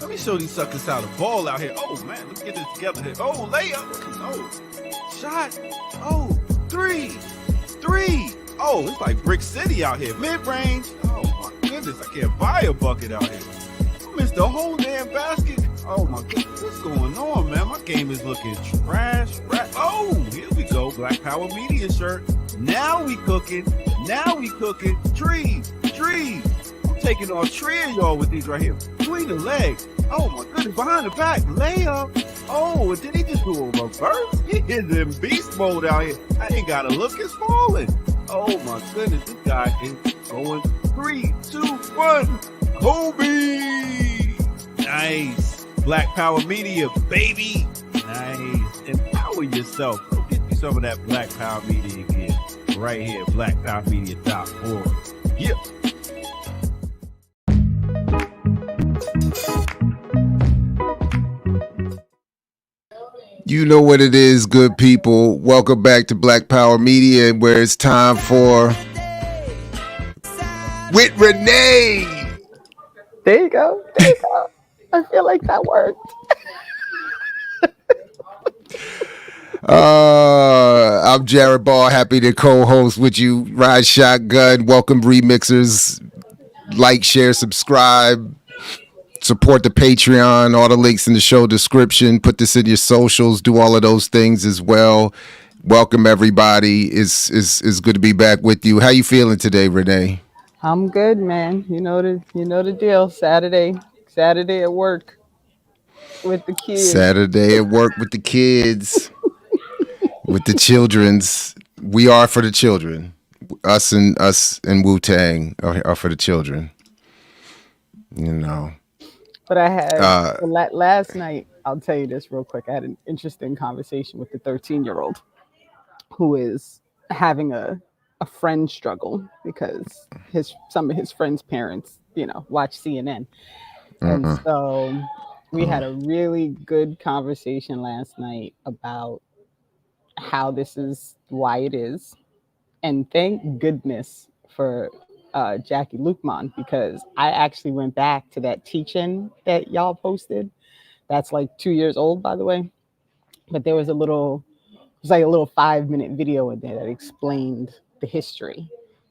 Let me show these suckers how to ball out here. Oh, man, let's get this together here. Oh, layup. Oh, shot. Oh, three. Oh, it's like Brick City out here. Mid-range. Oh, my goodness. I can't buy a bucket out here. I missed the whole damn basket. Oh, my goodness. What's going on, man? My game is looking trash. Oh, here we go. Black Power Media shirt. Now we cooking. Trees. I'm taking on three of y'all with these right here. Between the legs. Oh, my goodness. Behind the back. Layup. Oh, did he just do a reverse? He is in beast mode out here. I ain't got to look. It's falling. Oh, my goodness. This guy is going 3, 2, 1. Kobe. Nice. Black Power Media, baby. Nice. Empower yourself. Go get you some of that Black Power Media again. Right here, blackpowermedia.org. Yeah. You know what it is, good people. Welcome back to Black Power Media, where it's time for with Renee. There you go. I feel like that worked. I'm Jared Ball, happy to co-host with you. Ride Shotgun. Welcome, remixers. Like, share, subscribe. Support the Patreon. All the links in the show description. Put this in your socials. Do all of those things as well. Welcome, everybody. It's good to be back with you. How you feeling today, Renee? I'm good, man. You know the deal. Saturday at work with the kids. Saturday at work with the kids. With the children's. We are for the children. Us and Wu-Tang are for the children. You know. But I had last night, I'll tell you this real quick. I had an interesting conversation with the 13-year-old who is having a friend struggle because some of his friends' parents, watch CNN. And so we had a really good conversation last night about how this is why it is. And thank goodness for Jackie Luqman, because I actually went back to that teach-in that y'all posted. That's like 2 years old, by the way. But there was a little 5-minute video in there that explained the history.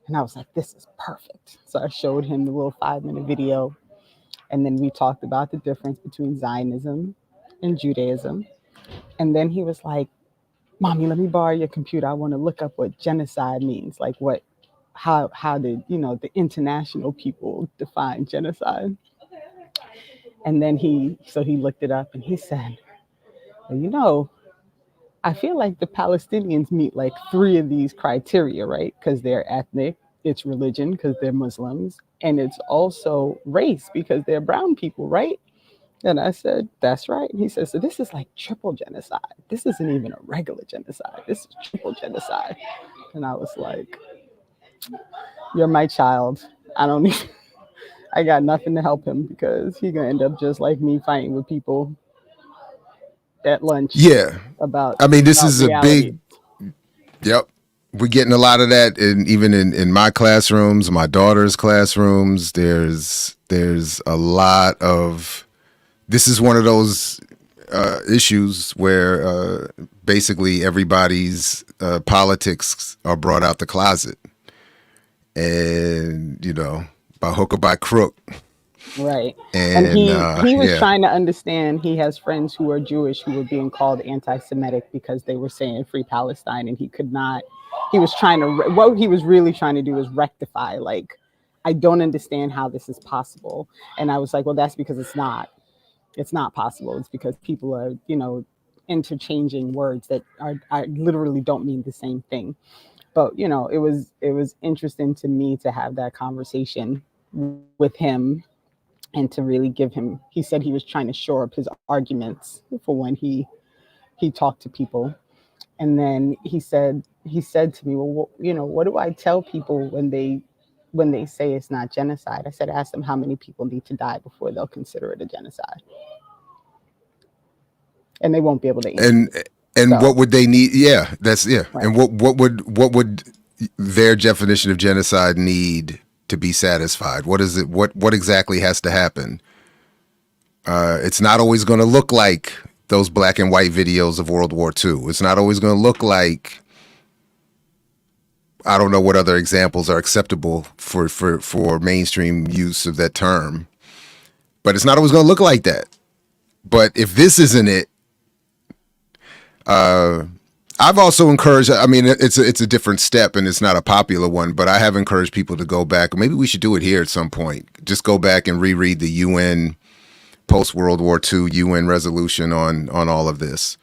And I was like, this is perfect. So I showed him the little 5-minute video. And then we talked about the difference between Zionism and Judaism. And then he was like, Mommy, let me borrow your computer. I want to look up what genocide means. Like how did, the international people define genocide? And then he looked it up and he said, well, I feel like the Palestinians meet like 3 of these criteria, right? Because they're ethnic, it's religion because they're Muslims, and it's also race because they're brown people, right? And I said, that's right. And he said, so this is like triple genocide. This isn't even a regular genocide. This is triple genocide. And I was like, you're my child. I got nothing to help him because he's going to end up just like me fighting with people at lunch. Yeah. This is reality. Yep. We're getting a lot of that, and even in my classrooms, my daughter's classrooms, there's a lot of, this is one of those issues where basically everybody's politics are brought out the closet. And, by hook or by crook. Right. And he was trying to understand. He has friends who are Jewish who were being called anti-Semitic because they were saying free Palestine, and he could not. He was what he was really trying to do was rectify, like, I don't understand how this is possible. And I was like, well, that's because it's not possible. It's because people are, interchanging words that are literally don't mean the same thing. But, it was interesting to me to have that conversation with him and to really give him, he said he was trying to shore up his arguments for when he talked to people. And then he said to me, well, what do I tell people when they say it's not genocide? I said, ask them how many people need to die before they'll consider it a genocide. And they won't be able to answer. And what would they need? Yeah, that's Right. And what would their definition of genocide need to be satisfied? What is it? What exactly has to happen? It's not always going to look like those black and white videos of World War II. It's not always going to look like, I don't know what other examples are acceptable for mainstream use of that term, but it's not always going to look like that. But if this isn't it, I've also encouraged, I mean, it's a different step and it's not a popular one, but I have encouraged people to go back. Maybe we should do it here at some point. Just go back and reread the UN post-World War II UN resolution on all of this.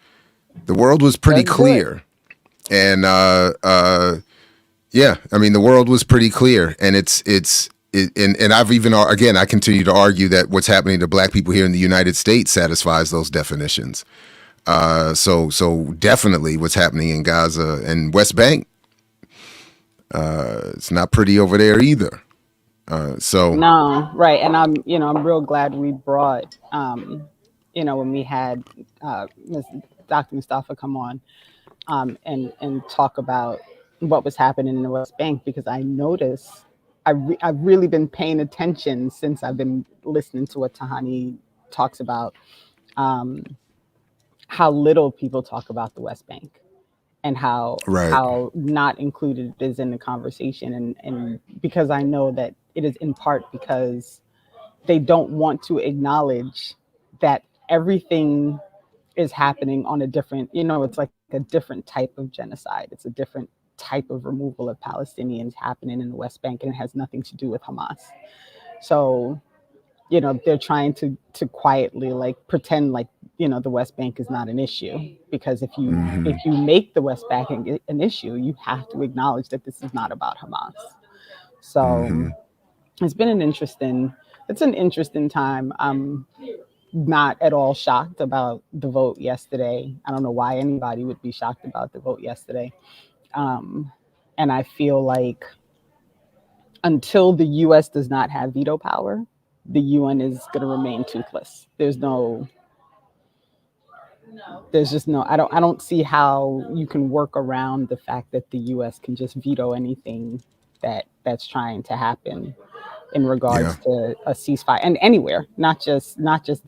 The world was pretty clear. And yeah, I mean, the world was pretty clear. And and I've even, again, I continue to argue that what's happening to black people here in the United States satisfies those definitions. So definitely what's happening in Gaza and West Bank, it's not pretty over there either. No, right. And I'm real glad we brought, when we had Dr. Mustafa come on and talk about what was happening in the West Bank, because I noticed I've really been paying attention since I've been listening to what Tahani talks about, how little people talk about the West Bank and how not included it is in the conversation. And because I know that it is in part because they don't want to acknowledge that everything is happening on a different, it's like a different type of genocide. It's a different type of removal of Palestinians happening in the West Bank, and it has nothing to do with Hamas. So, they're trying to quietly pretend like, the West Bank is not an issue, because if you make the West Bank an issue, you have to acknowledge that this is not about Hamas. So it's been an interesting time. I'm not at all shocked about the vote yesterday. I don't know why anybody would be shocked about the vote yesterday. And I feel like until the U.S. does not have veto power, the UN is going to remain toothless. There's just no, I don't see how you can work around the fact that the U.S. can just veto anything that's trying to happen in regards to a ceasefire, and anywhere, not just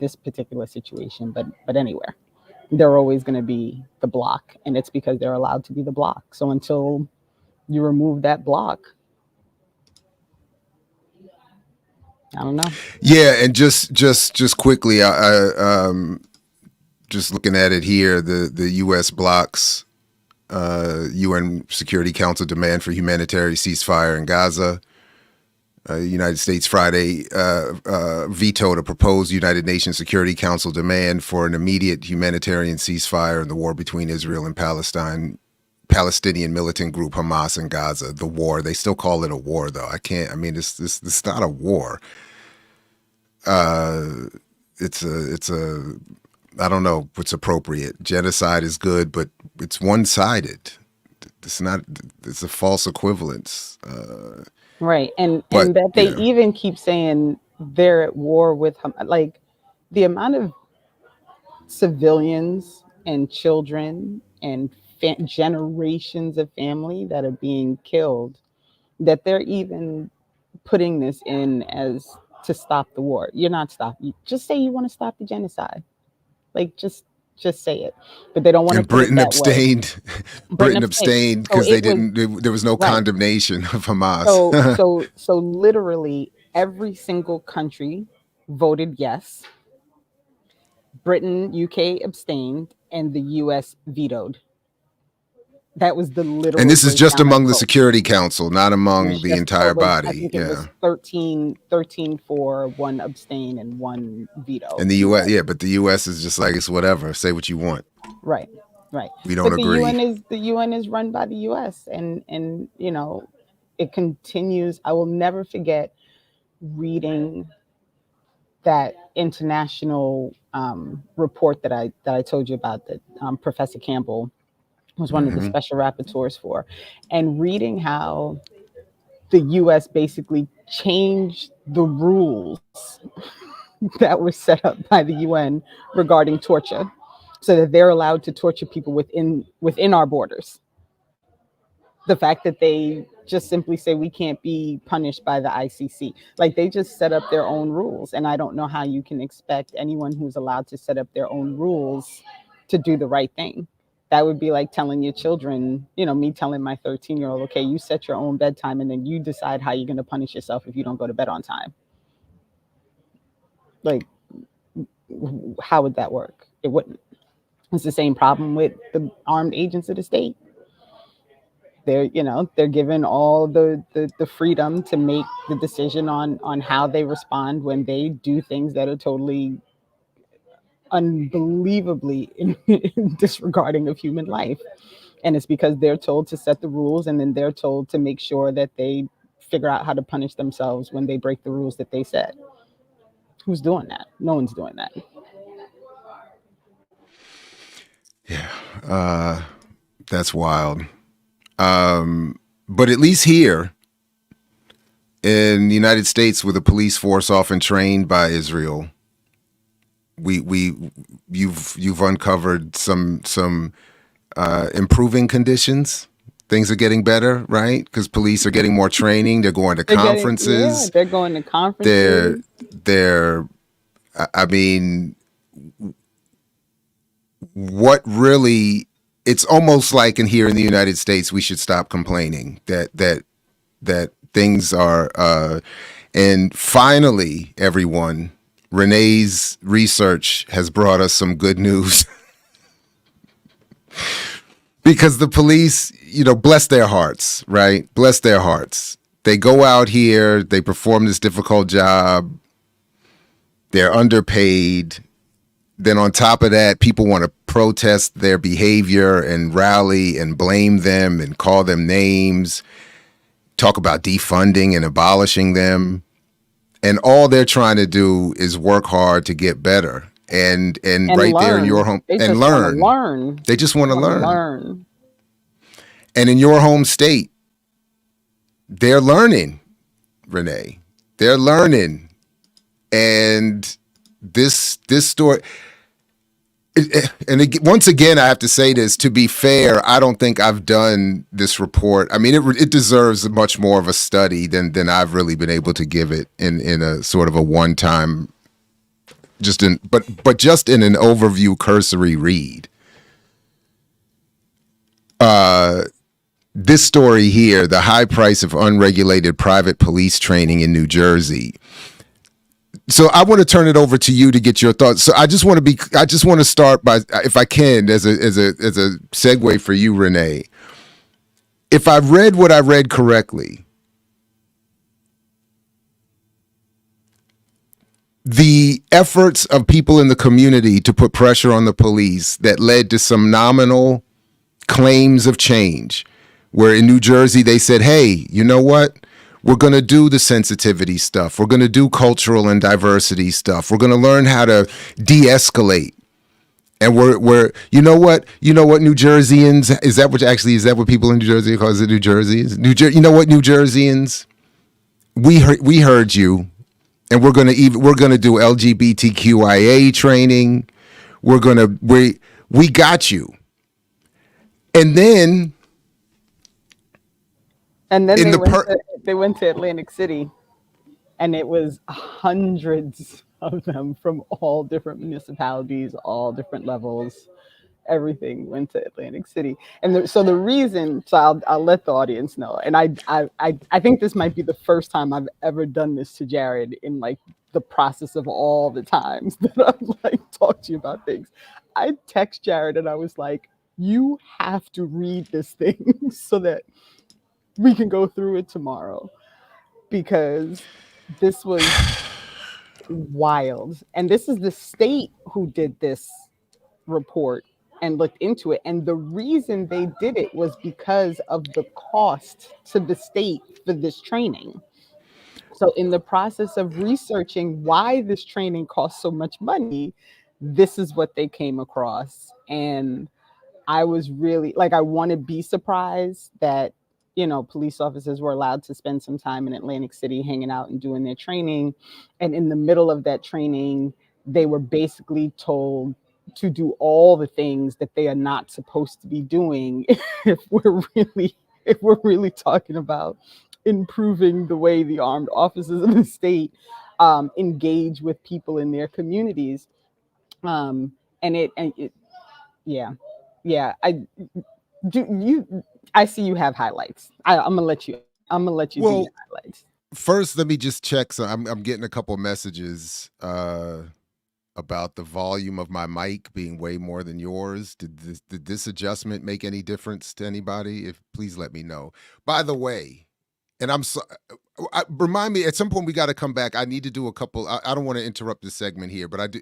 this particular situation, but anywhere. They're always going to be the block, and it's because they're allowed to be the block. So until you remove that block, I don't know. Yeah, and just quickly, I just looking at it here, the U.S. blocks UN Security Council demand for humanitarian ceasefire in Gaza. United States Friday vetoed a proposed United Nations Security Council demand for an immediate humanitarian ceasefire in the war between Israel and Palestinian militant group Hamas and Gaza. The war, they still call it a war, though. It's not a war. It's a I don't know what's appropriate. Genocide is good, but it's one-sided. It's not. It's a false equivalence. Right, and that they even keep saying they're at war with like the amount of civilians and children and generations of family that are being killed, that they're even putting this in as to stop the war. You're not stopping. Just say you want to stop the genocide. Like just say it, but they don't want to. And Britain abstained. Britain abstained because there was no condemnation of Hamas. So literally every single country voted yes. Britain, UK abstained, and the US vetoed. That was the literal. And this is just among the Security Council, not among the entire body. I think it was 13 for, 1 abstain, and 1 veto. And the US, but the US is just like, it's whatever. Say what you want. Right. We don't agree. The UN is run by the US, and it continues. I will never forget reading that international report that I told you about, that Professor Campbell was one of the special rapporteurs for, and reading how the US basically changed the rules that were set up by the UN regarding torture, so that they're allowed to torture people within our borders. The fact that they just simply say we can't be punished by the ICC. Like, they just set up their own rules, and I don't know how you can expect anyone who's allowed to set up their own rules to do the right thing. That would be like telling your children, me telling my 13-year-old, okay, you set your own bedtime and then you decide how you're going to punish yourself if you don't go to bed on time. Like, how would that work? It wouldn't. It's the same problem with the armed agents of the state. They're given all the freedom to make the decision on how they respond when they do things that are totally unbelievably disregarding of human life. And it's because they're told to set the rules, and then they're told to make sure that they figure out how to punish themselves when they break the rules that they set. Who's doing that? No one's doing that. Yeah, that's wild. But at least here in the United States, with a police force often trained by Israel, you've uncovered some improving conditions. Things are getting better, right? Because police are getting more training. They're going to conferences. They're going to conferences. I mean, what really? It's almost like here in the United States, we should stop complaining that things are. And finally, everyone, Renee's research has brought us some good news. Because the police, bless their hearts, right? Bless their hearts. They go out here, they perform this difficult job. They're underpaid. Then on top of that, people want to protest their behavior and rally and blame them and call them names, talk about defunding and abolishing them. And all they're trying to do is work hard to get better. And right learn. There in your home and learn. They just want to learn. And in your home state, they're learning, Renee. They're learning. And this story, and once again, I have to say this, to be fair, I don't think I've done this report. I mean, it deserves much more of a study than I've really been able to give it in a sort of a one-time, but just in an overview cursory read. This story here, the high price of unregulated private police training in New Jersey. So I want to turn it over to you to get your thoughts. So I just want to start by, if I can, as a segue for you, Renee. If I read what I read correctly, the efforts of people in the community to put pressure on the police that led to some nominal claims of change, where in New Jersey they said, hey, you know what? We're going to do the sensitivity stuff. We're going to do cultural and diversity stuff. We're going to learn how to de-escalate. And we're you know what New Jerseyans, is that what people in New Jersey call it, New Jerseyans? You know what, New Jerseyans? We heard you, and we're going to do LGBTQIA training. We got you. And then they went to Atlantic City, and it was hundreds of them from all different municipalities, all different levels. Everything went to Atlantic City. And so the reason, so I'll let the audience know, and I think this might be the first time I've ever done this to Jared in like the process of all the times that I've like talked to you about things. I text Jared and I was like, you have to read this thing so that we can go through it tomorrow, because this was wild. And this is the state who did this report and looked into it. And the reason they did it was because of the cost to the state for this training. So in the process of researching why this training costs so much money, this is what they came across. And I was really like, I want to be surprised that, police officers were allowed to spend some time in Atlantic City hanging out and doing their training. And in the middle of that training, they were basically told to do all the things that they are not supposed to be doing if if we're really talking about improving the way the armed officers of the state engage with people in their communities. um and it yeah, yeah, I do you I see you have highlights. I'm gonna let you do your Well, highlights. first, let me just check. So I'm getting a couple messages about the volume of my mic being way more than yours. Did this adjustment make any difference to anybody? If please let me know. By the way, and I'm so, remind me at some point we got to come back. I need to do a couple. I don't want to interrupt this segment here, but I do,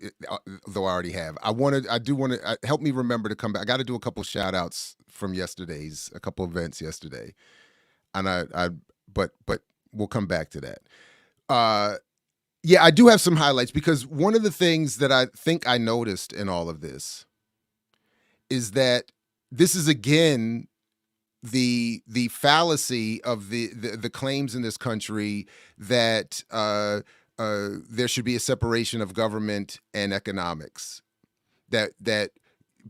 though I already have. I do want to help me remember to come back. I got to do a couple shout outs from a couple events yesterday, and but we'll come back to that. Yeah, I do have some highlights because one of the things that I think I noticed in all of this is that this is again the fallacy of the claims in this country that there should be a separation of government and economics. That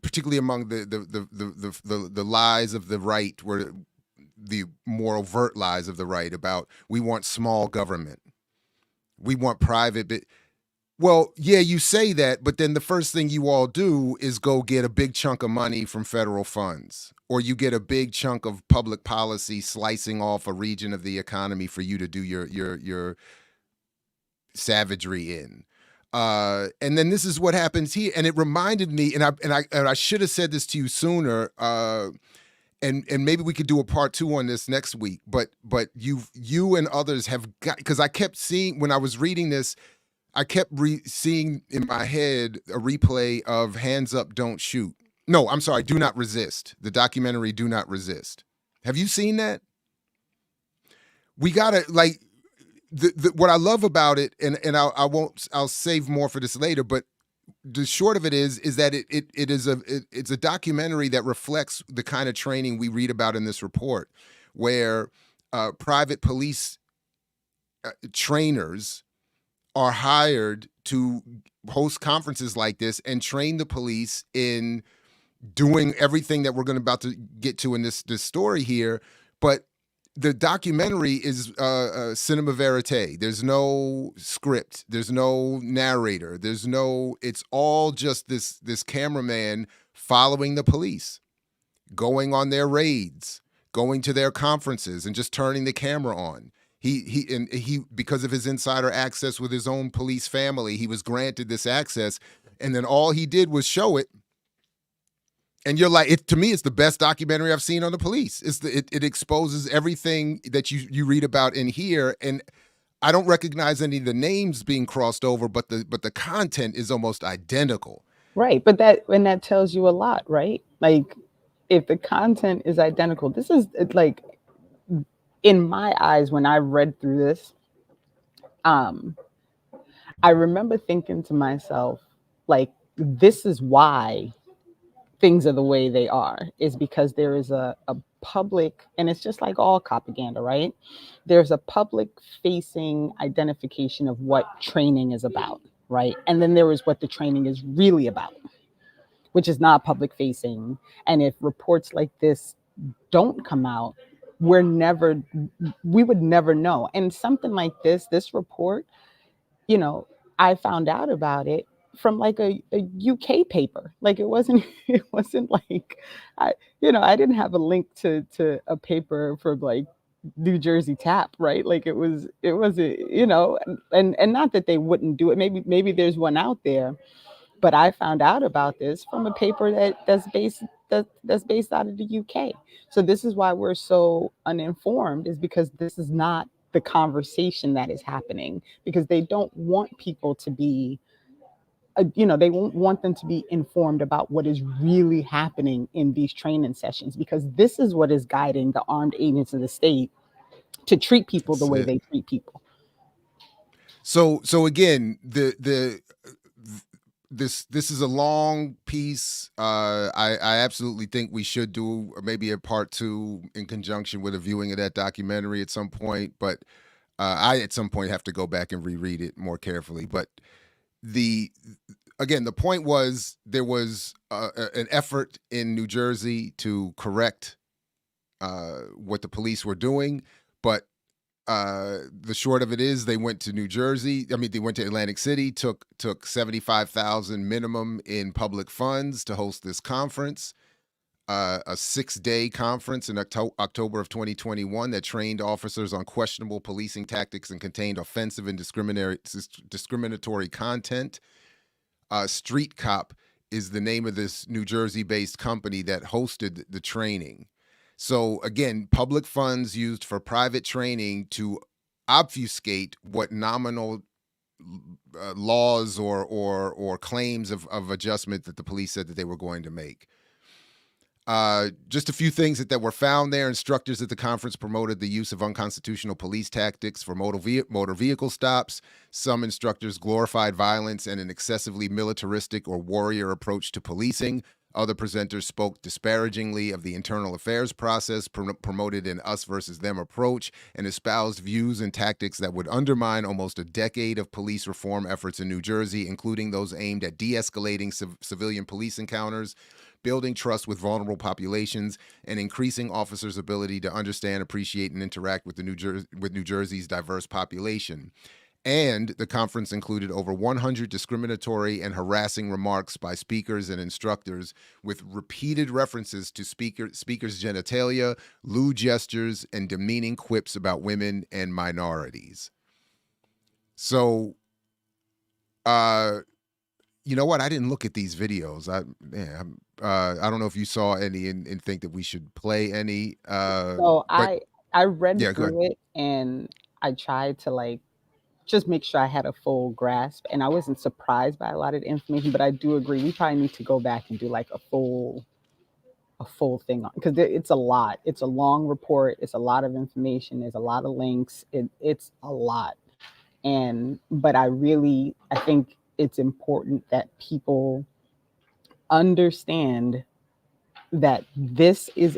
particularly among the lies of the right, were the more overt lies of the right about we want small government, we want private. Well, yeah, you say that, but then the first thing you all do is go get a big chunk of money from federal funds, or you get a big chunk of public policy slicing off a region of the economy for you to do your savagery in. And then this is what happens here. And it reminded me, and I should have said this to you sooner. And maybe we could do a part 2 on this next week. But you and others have got, because I kept seeing when I was reading this, I kept seeing in my head a replay of Hands Up, Don't Shoot. No, I'm sorry, Do Not Resist. The documentary Do Not Resist. Have you seen that? We gotta like what I love about it, and I'll save more for this later, but the short of it is that it's a documentary that reflects the kind of training we read about in this report, where private police trainers are hired to host conferences like this and train the police in doing everything that we're about to get to in this story here. But the documentary is cinema verite. There's no script. There's no narrator. It's all just this cameraman following the police, going on their raids, going to their conferences, and just turning the camera on. He because of his insider access with his own police family, he was granted this access, and then all he did was show it. And you're like, to me, it's the best documentary I've seen on the police. It exposes everything that you read about in here, and I don't recognize any of the names being crossed over, but the content is almost identical. Right, but that tells you a lot, right? Like, if the content is identical, this is like, in my eyes, when I read through this, I remember thinking to myself, like, this is why things are the way they are, is because there is a public, and it's just like all propaganda, right? There's a public facing identification of what training is about, right? And then there is what the training is really about, which is not public facing. And if reports like this don't come out, we would never know. And something like this report, I found out about it from like a UK paper. Like it wasn't like I didn't have a link to a paper for like New Jersey Tap, right? Like it was and not that they wouldn't do it. Maybe there's one out there, but I found out about this from a paper that's based out of the UK. So this is why we're so uninformed, is because this is not the conversation that is happening, because they don't want people to be, they won't want them to be informed about what is really happening in these training sessions, because this is what is guiding the armed agents of the state to treat people the way they treat people. So again, this is a long piece. I absolutely think we should do maybe a part 2 in conjunction with a viewing of that documentary at some point. But I at some point have to go back and reread it more carefully. But the point was there was an effort in New Jersey to correct what the police were doing, but the short of it is they went to New Jersey. I mean, they went to Atlantic City, took $75,000 minimum in public funds to host this conference, a 6-day conference in October of 2021 that trained officers on questionable policing tactics and contained offensive and discriminatory content. Street Cop is the name of this New Jersey-based company that hosted the training. So again, public funds used for private training to obfuscate what nominal laws or claims of adjustment that the police said that they were going to make. Just a few things that were found there. Instructors at the conference promoted the use of unconstitutional police tactics for motor vehicle stops. Some instructors glorified violence and an excessively militaristic or warrior approach to policing. Other presenters spoke disparagingly of the internal affairs process, promoted an us versus them approach, and espoused views and tactics that would undermine almost a decade of police reform efforts in New Jersey, including those aimed at de-escalating civilian police encounters, building trust with vulnerable populations, and increasing officers' ability to understand, appreciate, and interact with New Jersey's diverse population. And the conference included over 100 discriminatory and harassing remarks by speakers and instructors, with repeated references to speakers' genitalia, lewd gestures, and demeaning quips about women and minorities. So, you know what? I didn't look at these videos. I don't know if you saw any and think that we should play any. So I read through it and I tried to just make sure I had a full grasp, and I wasn't surprised by a lot of the information, but I do agree we probably need to go back and do a full thing on, because it's a lot. It's a long report. It's a lot of information. There's a lot of links. It's a lot. But I think it's important that people understand that this is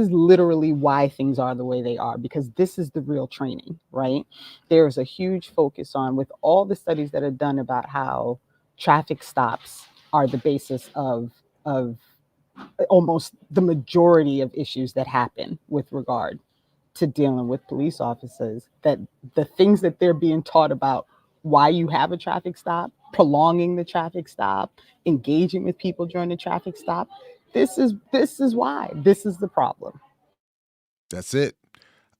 literally why things are the way they are, because this is the real training, right? There's a huge focus on, with all the studies that are done about how traffic stops are the basis of almost the majority of issues that happen with regard to dealing with police officers, that the things that they're being taught about why you have a traffic stop, prolonging the traffic stop, engaging with people during the traffic stop, this is why. This is the problem. That's it.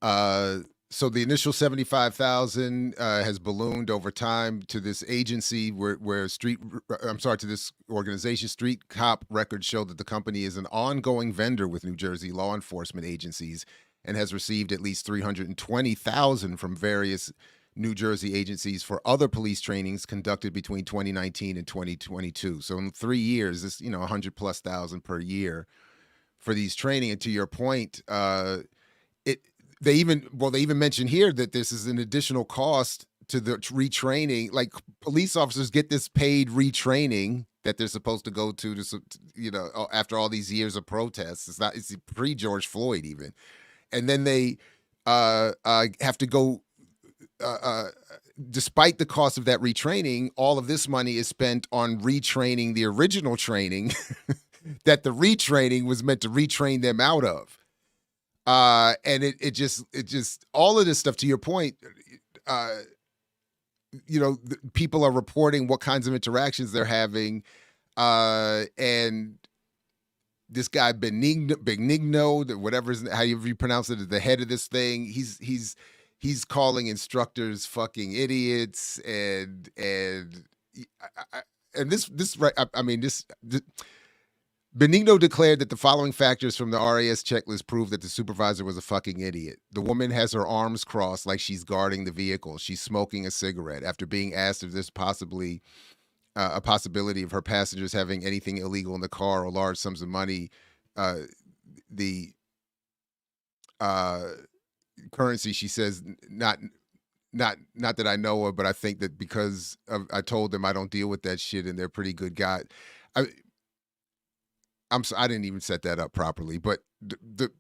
So the initial 75,000 has ballooned over time to this agency to this organization. Street Cop records show that the company is an ongoing vendor with New Jersey law enforcement agencies and has received at least 320,000 from various New Jersey agencies for other police trainings conducted between 2019 and 2022. So in 3 years, this 100,000+ per year for these training. And to your point, they even mention here that this is an additional cost to the retraining. Like, police officers get this paid retraining that they're supposed to go to after all these years of protests. It's pre-George Floyd even, and then they have to go. Despite the cost of that retraining, all of this money is spent on retraining the original training that the retraining was meant to retrain them out of. And it just all of this stuff, to your point, people are reporting what kinds of interactions they're having. And this guy Benigno, however you pronounce it, is the head of this thing. He's calling instructors fucking idiots, and this Benigno declared that the following factors from the RAS checklist prove that the supervisor was a fucking idiot. The woman has her arms crossed like she's guarding the vehicle. She's smoking a cigarette. After being asked if there's possibly a possibility of her passengers having anything illegal in the car or large sums of money, the currency, she says, not that I know of, but I think that because I told them I don't deal with that shit and they're pretty good guys. I didn't even set that up properly, but the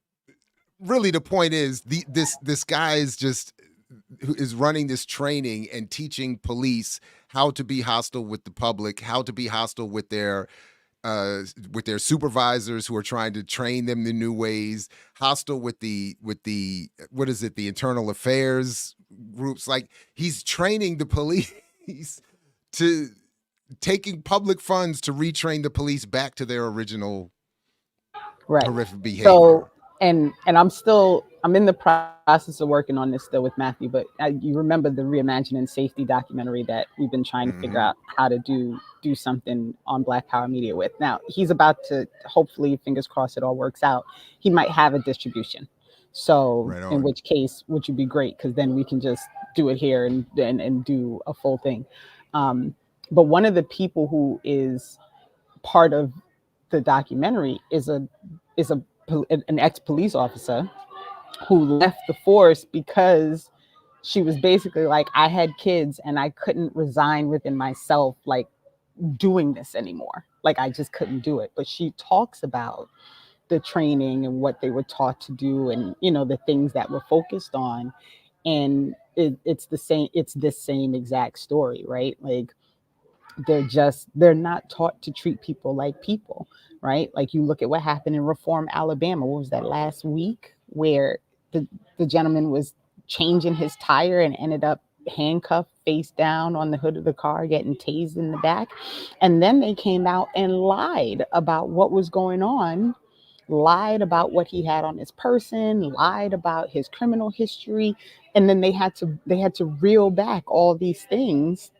point is this guy is running this training and teaching police how to be hostile with the public, how to be hostile with their with their supervisors who are trying to train them the new ways, hostile with the what is it, the internal affairs groups. Like, he's training the police to taking public funds to retrain the police back to their original horrific behavior. So, and I'm in the process of working on this still with Matthew, but you remember the Reimagining Safety documentary that we've been trying to figure out how to do something on Black Power Media with. Now, he's about to, hopefully, fingers crossed, it all works out. He might have a distribution. So in which case, which would be great, because then we can just do it here and do a full thing. But one of the people who is part of the documentary is an ex-police officer who left the force because she was basically like, I had kids and I couldn't resign within myself, like, doing this anymore. Like, I just couldn't do it. But she talks about the training and what they were taught to do, and, you know, the things that were focused on. And it's this same exact story, right? Like, they're not taught to treat people like people, right? Like, you look at what happened in Reform, Alabama. What was that, last week, where the gentleman was changing his tire and ended up handcuffed face down on the hood of the car, getting tased in the back. And then they came out and lied about what was going on, lied about what he had on his person, lied about his criminal history. And then they had to reel back all these things,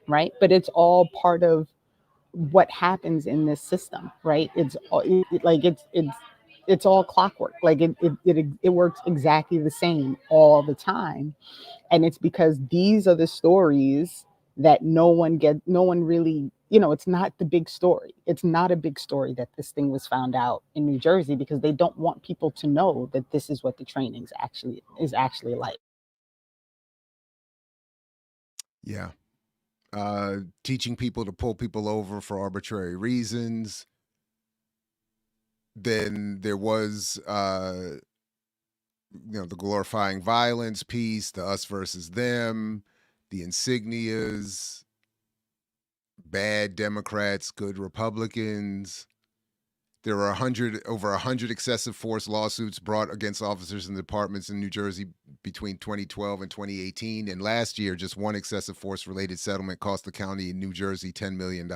right? But it's all part of what happens in this system, right? It's all clockwork. Like, it works exactly the same all the time. And it's because these are the stories that no one really, you know, it's not the big story. It's not a big story that this thing was found out in New Jersey, because they don't want people to know that this is what the training is actually like. Yeah. Teaching people to pull people over for arbitrary reasons. Then there was, the glorifying violence piece, the us versus them, the insignias, bad Democrats, good Republicans. There were over 100 excessive force lawsuits brought against officers and departments in New Jersey between 2012 and 2018. And last year, just one excessive force related settlement cost the county in New Jersey $10 million.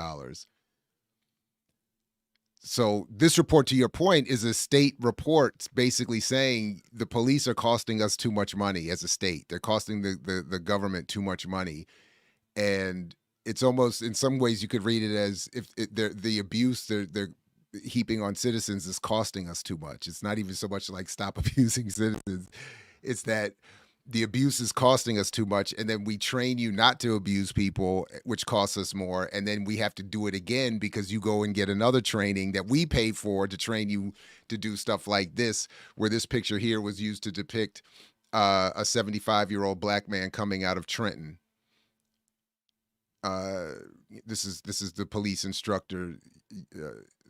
So this report, to your point, is a state report basically saying the police are costing us too much money as a state. They're costing the government too much money. And it's almost, in some ways, you could read it as if the abuse they're heaping on citizens is costing us too much. It's not even so much like stop abusing citizens. It's that the abuse is costing us too much, and then we train you not to abuse people, which costs us more, and then we have to do it again because you go and get another training that we pay for to train you to do stuff like this, where this picture here was used to depict a 75-year-old Black man coming out of Trenton. This is the police instructor.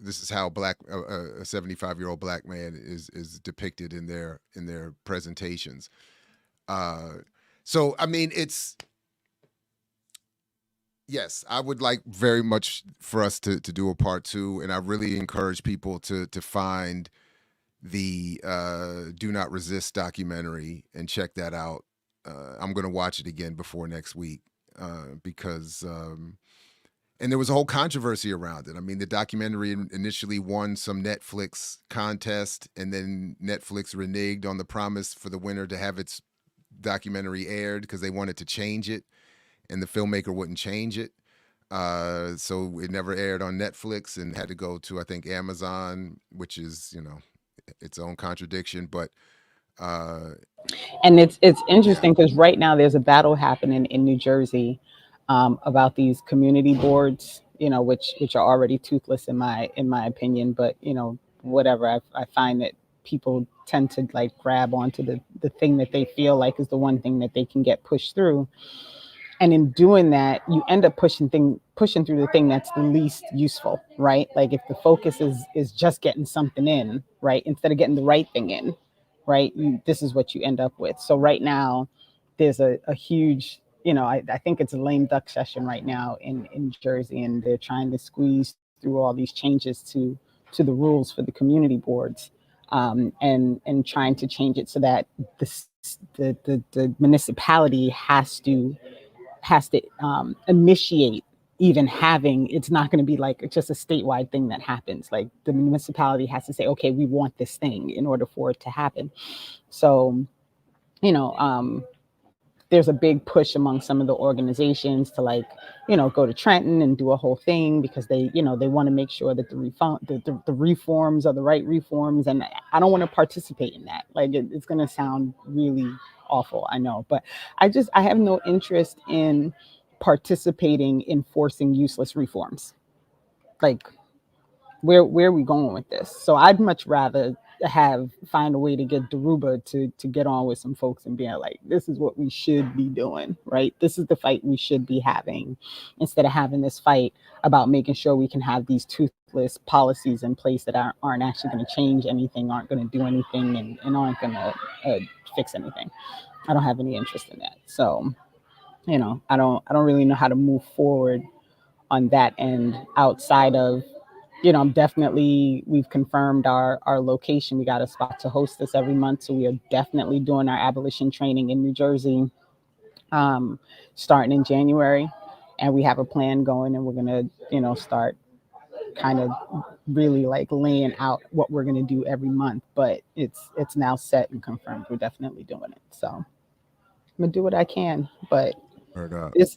This is how a 75-year-old Black man is depicted in their presentations. So I mean, yes, I would like very much for us to do a part 2, and I really encourage people to find the Do Not Resist documentary and check that out. I'm going to watch it again before next week because and there was a whole controversy around it. I mean, the documentary initially won some Netflix contest, and then Netflix reneged on the promise for the winner to have its documentary aired because they wanted to change it, and the filmmaker wouldn't change it. So it never aired on Netflix and had to go to, I think, Amazon, which is, its own contradiction. But and it's interesting because right now there's a battle happening in New Jersey about these community boards, which are already toothless in my opinion. But whatever, I find that people tend to like grab onto the thing that they feel like is the one thing that they can get pushed through. And in doing that, you end up pushing through the thing that's the least useful, right? Like if the focus is just getting something in, right, instead of getting the right thing in, right, this is what you end up with. So right now, there's a huge, I think it's a lame duck session right now in Jersey, and they're trying to squeeze through all these changes to the rules for the community boards, and trying to change it so that the municipality has to initiate even having, it's not going to be like just a statewide thing that happens. Like the municipality has to say, okay, we want this thing in order for it to happen. So, you know, there's a big push among some of the organizations to, like, you know, go to Trenton and do a whole thing because they, you know, they want to make sure that the reforms are the right reforms. And I don't want to participate in that. Like it's going to sound really awful, I know, but I have no interest in participating in forcing useless reforms. Like where are we going with this? So I'd much rather find a way to get Daruba to get on with some folks and being like, this is what we should be doing, right? This is the fight we should be having, instead of having this fight about making sure we can have these toothless policies in place that aren't actually going to change anything, aren't going to do anything, and aren't going to fix anything. I don't have any interest in that. So, you know, I don't really know how to move forward on that end outside of, you know, we've confirmed our location. We got a spot to host this every month. So we are definitely doing our abolition training in New Jersey, starting in January. And we have a plan going, and we're going to, you know, start kind of really like laying out what we're going to do every month. But it's now set and confirmed. We're definitely doing it. So I'm going to do what I can. But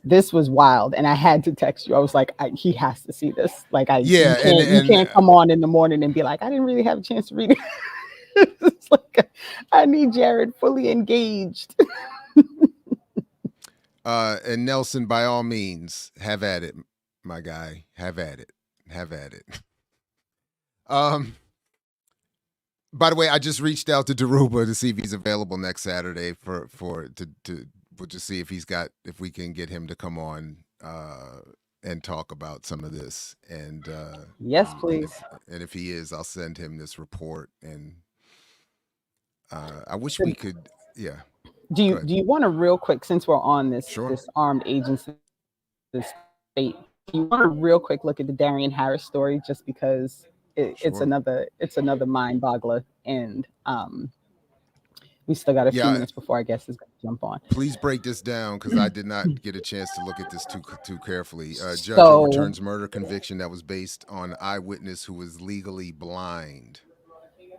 this was wild, and I had to text you. I was like, he has to see this. Like, you can't come on in the morning and be like, I didn't really have a chance to read it. It's like, I need Jared fully engaged. And Nelson, by all means, have at it, my guy. Have at it. By the way, I just reached out to Daruba to see if he's available next Saturday we'll just see if we can get him to come on and talk about some of this. And yes, please. And if he is, I'll send him this report. And I wish we could. Yeah. Do you want to, real quick, since we're on this armed agency, this state, do you want to real quick look at the Darian Harris story, just because it's another mind boggler, and we still got a few minutes before I guess is going to jump on. Please break this down, because I did not get a chance to look at this too carefully. Judge overturns murder conviction that was based on eyewitness who was legally blind.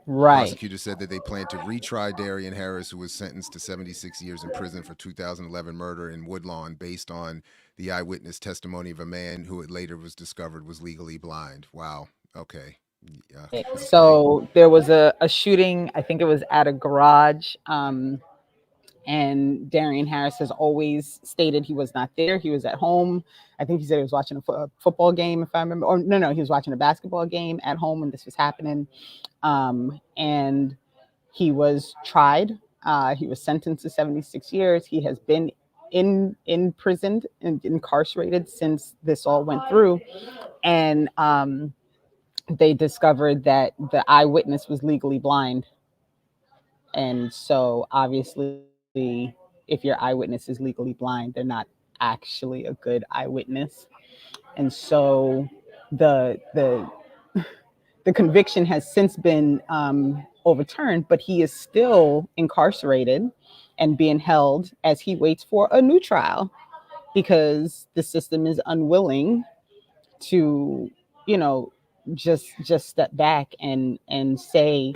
Right. Prosecutor said that they plan to retry Darian Harris, who was sentenced to 76 years in prison for 2011 murder in Woodlawn, based on the eyewitness testimony of a man who it later was discovered was legally blind. Wow. Okay. Yeah. So there was a shooting, I think it was at a garage, and Darian Harris has always stated he was not there. He was at home. I think he said he was watching a football game, if I remember. Or no, he was watching a basketball game at home when this was happening. And he was tried. He was sentenced to 76 years. He has been imprisoned and incarcerated since this all went through. And they discovered that the eyewitness was legally blind. And so obviously, if your eyewitness is legally blind, they're not actually a good eyewitness. And so the conviction has since been overturned, but he is still incarcerated and being held as he waits for a new trial, because the system is unwilling to, you know, just step back and say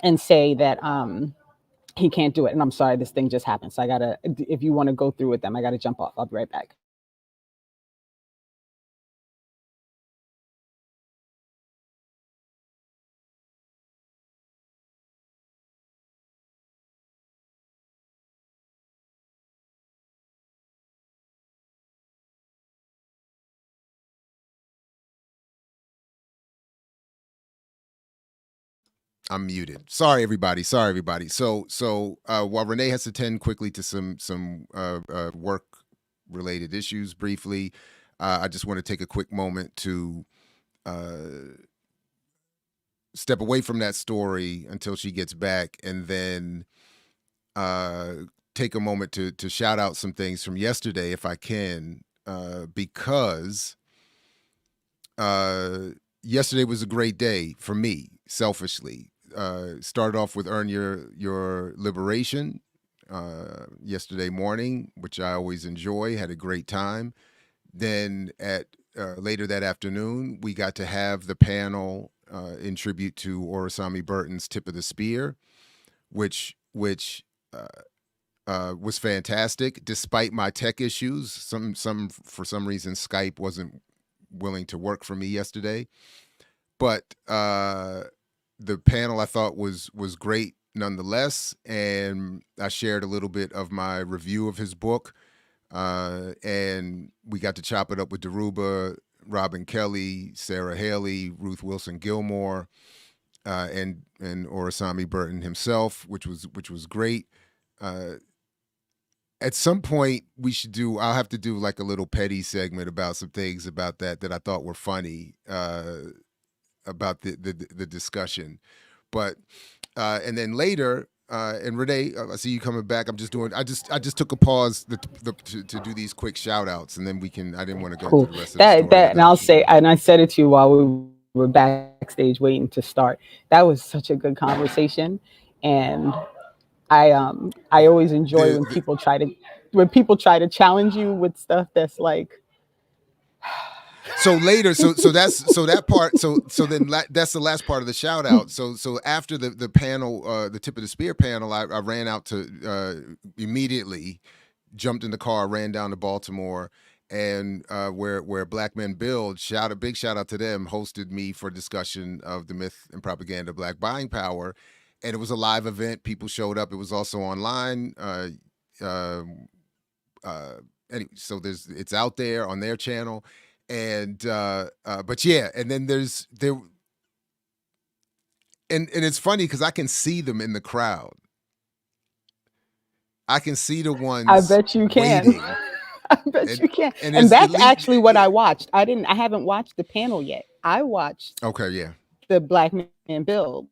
that he can't do it. And I'm sorry, this thing just happened. So I gotta, if you want to go through with them, I gotta jump off. I'll be right back. I'm muted. Sorry, everybody. So while Renee has to tend quickly to some work related issues briefly, I just want to take a quick moment to step away from that story until she gets back, and then take a moment to shout out some things from yesterday, if I can. because yesterday was a great day for me, selfishly. Started off with Earn Your Liberation yesterday morning, which I always enjoy. Had a great time. Then at later that afternoon, we got to have the panel in tribute to Orasami Burton's Tip of the Spear, which was fantastic despite my tech issues. Some for some reason Skype wasn't willing to work for me yesterday, but the panel I thought was great nonetheless, and I shared a little bit of my review of his book, and we got to chop it up with Daruba, Robin Kelly, Sarah Haley, Ruth Wilson Gilmore, and Orasami Burton himself, which was great. At some point, I'll have to do like a little petty segment about some things about that I thought were funny about the discussion. But and then later, and Renee, I see you coming back. I just took a pause to do these quick shout outs, and then I didn't want to go into the rest of the story. And I'll say, and I said it to you while we were backstage waiting to start. That was such a good conversation, and I always enjoy when people try to challenge you with stuff that's like. So later, so that's that part. So then that's the last part of the shout out. So after the panel, the Tip of the Spear panel, I ran out to immediately jumped in the car, ran down to Baltimore, and where Black Men Build, big shout out to them, hosted me for a discussion of the myth and propaganda of Black buying power. And it was a live event. People showed up. It was also online. Anyway, so it's out there on their channel. And but yeah, and then and it's funny because I can see them in the crowd. I can see the ones. I bet you can. Waiting. I bet you can. And that's actually what I watched. I haven't watched the panel yet. I watched. Okay, yeah. The Black Man Build.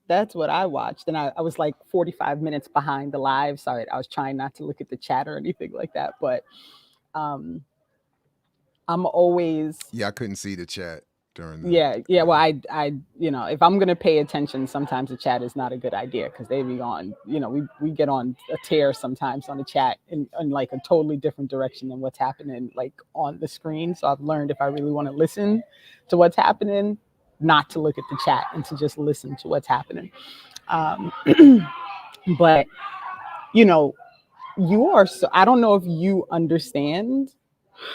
That's what I watched, and I was like 45 minutes behind the live. Sorry, I was trying not to look at the chat or anything like that, but I'm always. Yeah, I couldn't see the chat during. Yeah. Well, I if I'm gonna pay attention, sometimes the chat is not a good idea because they be on. We get on a tear sometimes on the chat in like a totally different direction than what's happening like on the screen. So I've learned if I really want to listen to what's happening, not to look at the chat and to just listen to what's happening. But you are so, I don't know if you understand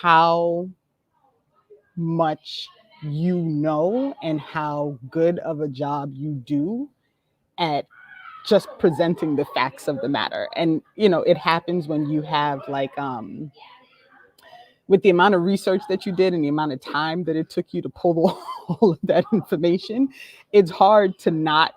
how much you know and how good of a job you do at just presenting the facts of the matter. And it happens when you have like with the amount of research that you did and the amount of time that it took you to pull all of that information, it's hard to not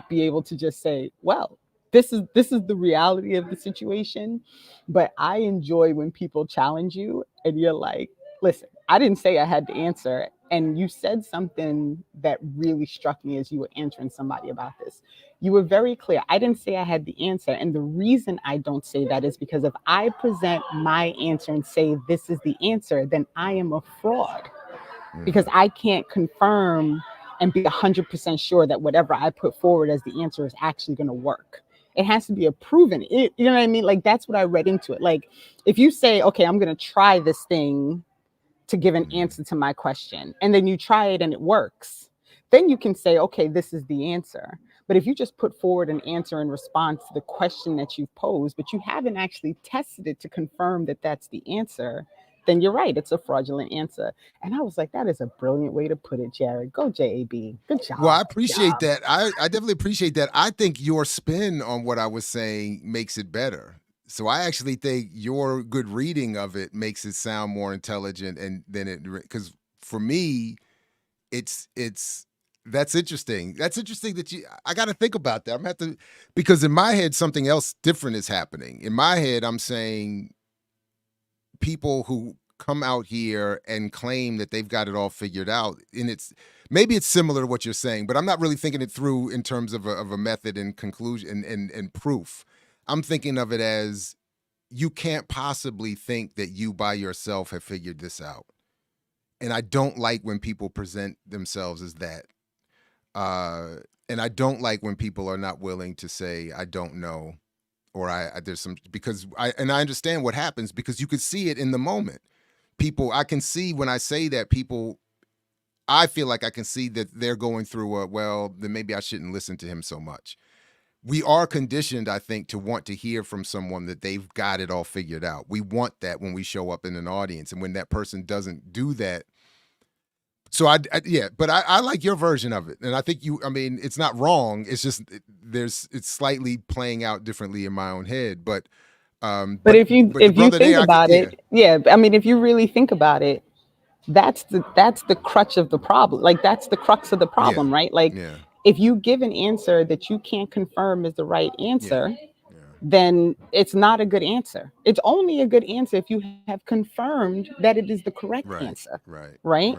be able to just say, well, this is the reality of the situation. But I enjoy when people challenge you and you're like, listen, I didn't say I had the answer. And you said something that really struck me as you were answering somebody about this. You were very clear. I didn't say I had the answer. And the reason I don't say that is because if I present my answer and say this is the answer, then I am a fraud because I can't confirm and be 100% sure that whatever I put forward as the answer is actually going to work. It has to be a proven. You know what I mean? Like, that's what I read into it. Like, if you say, okay, I'm going to try this thing to give an answer to my question, and then you try it and it works, then you can say, okay, this is the answer. But if you just put forward an answer in response to the question that you've posed, but you haven't actually tested it to confirm that that's the answer, then you're right. It's a fraudulent answer. And I was like, that is a brilliant way to put it, Jared. Go JAB. Good job. Well, I appreciate that. I definitely appreciate that. I think your spin on what I was saying makes it better. So I actually think your good reading of it makes it sound more intelligent, and then because for me, it's that's interesting. That's interesting that I got to think about that. I'm gonna have to, because in my head something else different is happening. In my head, I'm saying people who come out here and claim that they've got it all figured out, and maybe it's similar to what you're saying, but I'm not really thinking it through in terms of a method and conclusion and proof. I'm thinking of it as you can't possibly think that you by yourself have figured this out. And I don't like when people present themselves as that. And I don't like when people are not willing to say, I don't know, or there's some, because I understand what happens, because you could see it in the moment. People, I can see when I say that, people, I feel like I can see that they're going through then maybe I shouldn't listen to him so much. We are conditioned, I think, to want to hear from someone that they've got it all figured out. We want that when we show up in an audience, and when that person doesn't do that. So but I like your version of it, and I think it's not wrong. It's just it's slightly playing out differently in my own head. But if you think about it, if you really think about it, that's the crutch of the problem. Like, that's the crux of the problem, right? Like, if you give an answer that you can't confirm is the right answer, then it's not a good answer. It's only a good answer if you have confirmed that it is the correct answer. Right.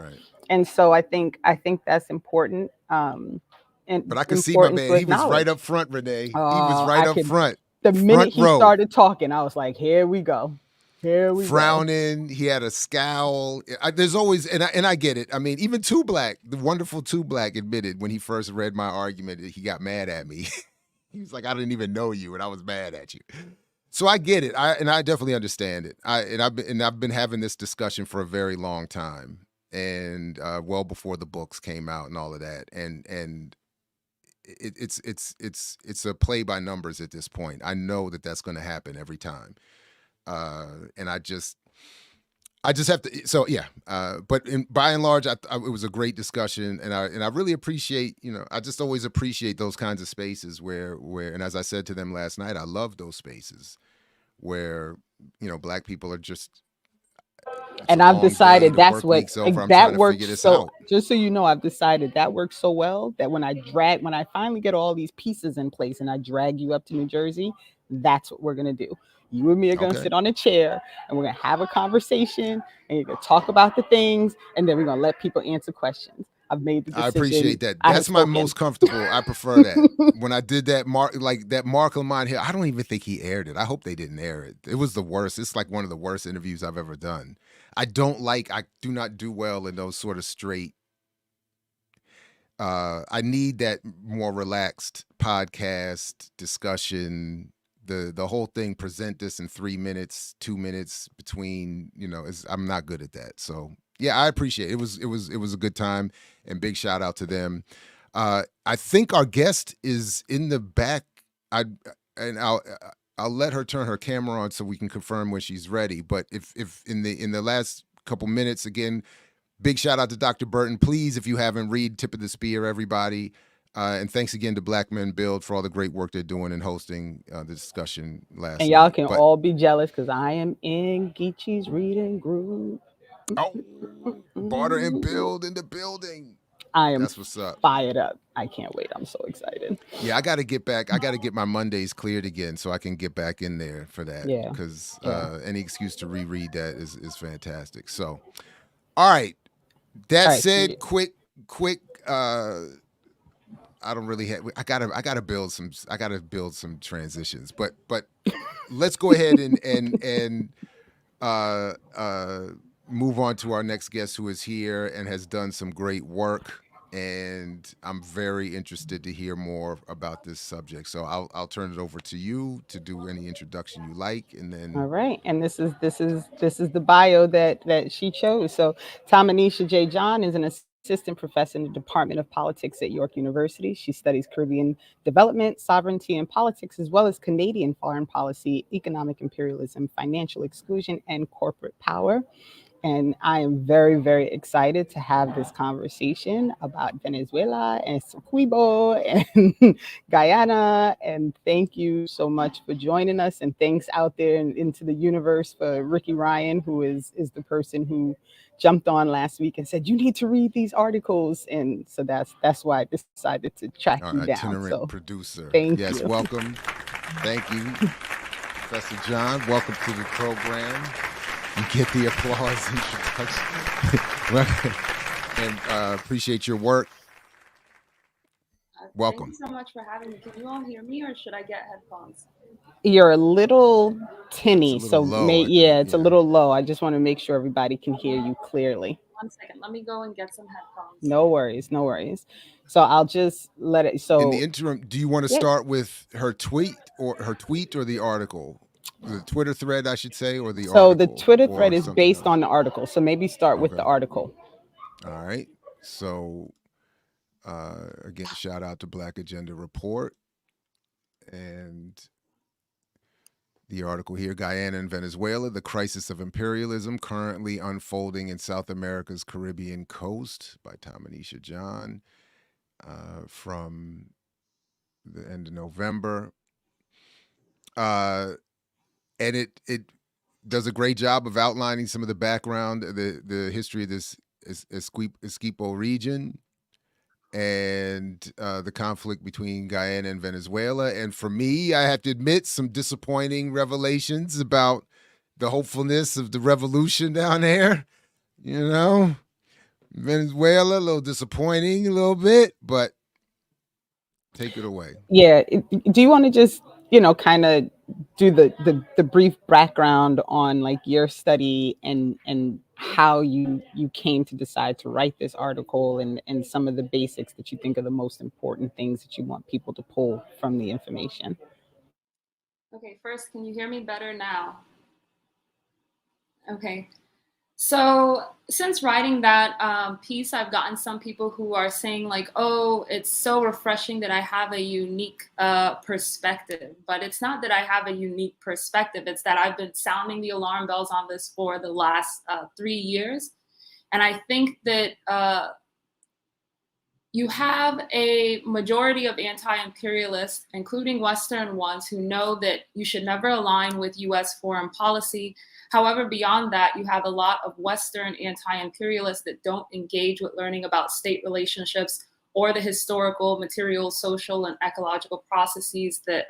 And so I think that's important. But I can see my man. He was right up front, Renee. He was right up front. The minute he started talking, I was like, here we go. Frowning. He had a scowl. There's always, and I get it. I mean, even Two Black, the wonderful Two Black, admitted when he first read my argument that he got mad at me. He was like, I didn't even know you, and I was mad at you. So I get it. I definitely understand it. I've been having this discussion for a very long time, and well before the books came out and all of that. And it's a play by numbers at this point. I know that that's going to happen every time. And I just have to. So yeah. But by and large, it was a great discussion, and I really appreciate. I just always appreciate those kinds of spaces where, and as I said to them last night, I love those spaces where Black people are just. And I've decided that's what that works. So just so you know, I've decided that works so well that when I finally get all these pieces in place and I drag you up to New Jersey, that's what we're gonna do. You and me are going to sit on a chair, and we're going to have a conversation, and you're going to talk about the things, and then we're going to let people answer questions. I've made the decision. I appreciate that. That's my most comfortable. I prefer that. When I did that, Mark Lamont here, I don't even think he aired it. I hope they didn't air it. It was the worst. It's like one of the worst interviews I've ever done. I do not do well in those sort of straight. I need that more relaxed podcast discussion. The whole thing, present this in 3 minutes, 2 minutes between, I'm not good at that. So yeah, I appreciate it. It was a good time, and big shout out to them. I think our guest is in the back. I'll let her turn her camera on so we can confirm when she's ready. But if in the last couple minutes, again, big shout out to Dr. Burton. Please, if you haven't, read Tip of the Spear, everybody. And thanks again to Black Men Build for all the great work they're doing and hosting the discussion last night. And y'all can all be jealous because I am in Geechee's reading group. Oh, Barter and Build in the building. That's what's up. Fired up. I can't wait. I'm so excited. Yeah, I got to get back. I got to get my Mondays cleared again so I can get back in there for that. Yeah. Because any excuse to reread that is fantastic. So, all right. That said, quick. I don't really have. I gotta build some transitions, but let's go ahead and move on to our next guest, who is here and has done some great work. And I'm very interested to hear more about this subject. So I'll turn it over to you to do any introduction you like, and then. All right, and this is the bio that she chose. So Tamanisha J. John is an assistant professor in the Department of Politics at York University. She studies Caribbean development, sovereignty, and politics, as well as Canadian foreign policy, economic imperialism, financial exclusion, and corporate power. And I am very, very excited to have this conversation about Venezuela and Essequibo and Guyana. And thank you so much for joining us. And thanks out there into the universe for Ricky Ryan, who is the person who jumped on last week and said, you need to read these articles. And so that's why I decided to track you down. Itinerant so, producer. Thank you. Welcome. Thank you. Professor John, welcome to the program. You get the applause introduction. And appreciate your work. Welcome. Thank you so much for having me. Can you all hear me, or should I get headphones? You're a little tinny, it's a little low, it's a little low. I just want to make sure everybody can hear you clearly. 1 second. Let me go and get some headphones. No worries, no worries. So I'll just let it. So in the interim, do you want to start with her tweet or the article? The Twitter thread, I should say, or the article? So the Twitter thread is based on the article. So maybe start with the article. All right. So again, shout out to Black Agenda Report and the article here, Guyana and Venezuela, the crisis of imperialism currently unfolding in South America's Caribbean coast, by Tamanisha John, from the end of November. And it does a great job of outlining some of the background, the history of this Essequibo region, and the conflict between Guyana and Venezuela. And for me, I have to admit, some disappointing revelations about the hopefulness of the revolution down there. You know, Venezuela, a little disappointing, a little bit, but take it away. Yeah. Do you want to just, kind of do the brief background on like your study and how you came to decide to write this article and some of the basics that you think are the most important things that you want people to pull from the information? Okay, first, can you hear me better now? Okay. So since writing that piece, I've gotten some people who are saying like, oh, it's so refreshing that I have a unique perspective. But it's not that I have a unique perspective. It's that I've been sounding the alarm bells on this for the last 3 years. And I think that you have a majority of anti-imperialists, including Western ones, who know that you should never align with US foreign policy. However, beyond that, you have a lot of Western anti-imperialists that don't engage with learning about state relationships or the historical, material, social, and ecological processes that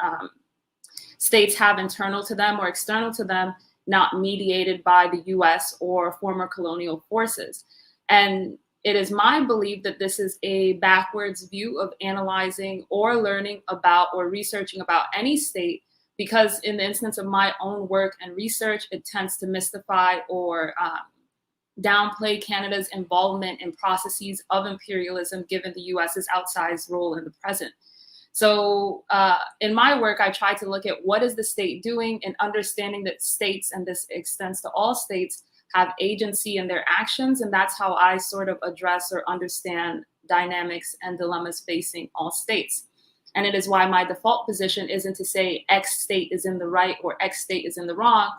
states have internal to them or external to them, not mediated by the US or former colonial forces. And it is my belief that this is a backwards view of analyzing or learning about or researching about any state, because in the instance of my own work and research, it tends to mystify or downplay Canada's involvement in processes of imperialism, given the US's outsized role in the present. So in my work, I try to look at what is the state doing and understanding that states, and this extends to all states, have agency in their actions. And that's how I sort of address or understand dynamics and dilemmas facing all states. And it is why my default position isn't to say X state is in the right or X state is in the wrong,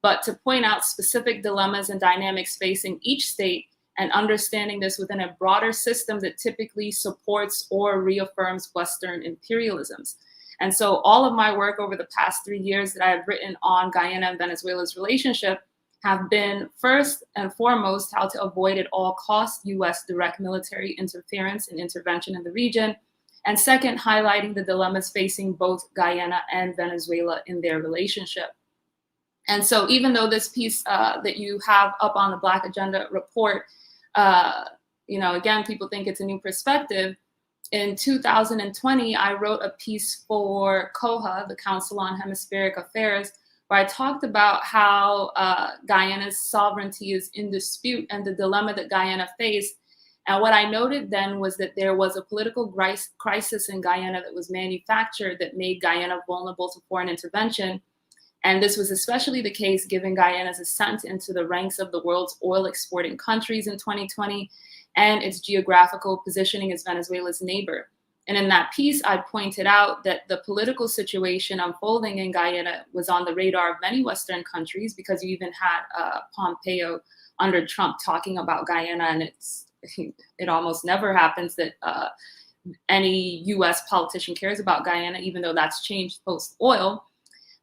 but to point out specific dilemmas and dynamics facing each state and understanding this within a broader system that typically supports or reaffirms Western imperialisms. And so all of my work over the past 3 years that I have written on Guyana and Venezuela's relationship have been first and foremost how to avoid at all costs US direct military interference and intervention in the region. And second, highlighting the dilemmas facing both Guyana and Venezuela in their relationship. And so even though this piece that you have up on the Black Agenda report, again, people think it's a new perspective. In 2020, I wrote a piece for COHA, the Council on Hemispheric Affairs, where I talked about how Guyana's sovereignty is in dispute and the dilemma that Guyana faced. And what I noted then was that there was a political crisis in Guyana that was manufactured that made Guyana vulnerable to foreign intervention. And this was especially the case given Guyana's ascent into the ranks of the world's oil exporting countries in 2020 and its geographical positioning as Venezuela's neighbor. And in that piece, I pointed out that the political situation unfolding in Guyana was on the radar of many Western countries, because you even had Pompeo under Trump talking about Guyana, and it almost never happens that any US politician cares about Guyana, even though that's changed post-oil.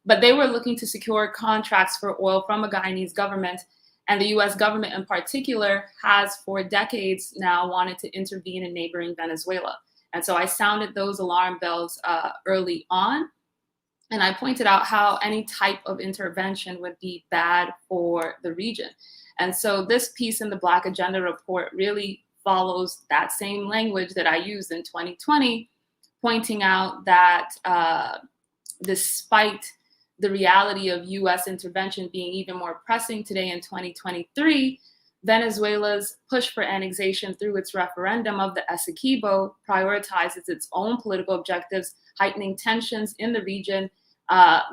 But they were looking to secure contracts for oil from a Guyanese government. And the US government in particular has for decades now wanted to intervene in neighboring Venezuela. And so I sounded those alarm bells early on. And I pointed out how any type of intervention would be bad for the region. And so this piece in the Black Agenda report really follows that same language that I used in 2020 pointing out that despite the reality of U.S. intervention being even more pressing today in 2023, Venezuela's push for annexation through its referendum of the Essequibo prioritizes its own political objectives, heightening tensions in the region,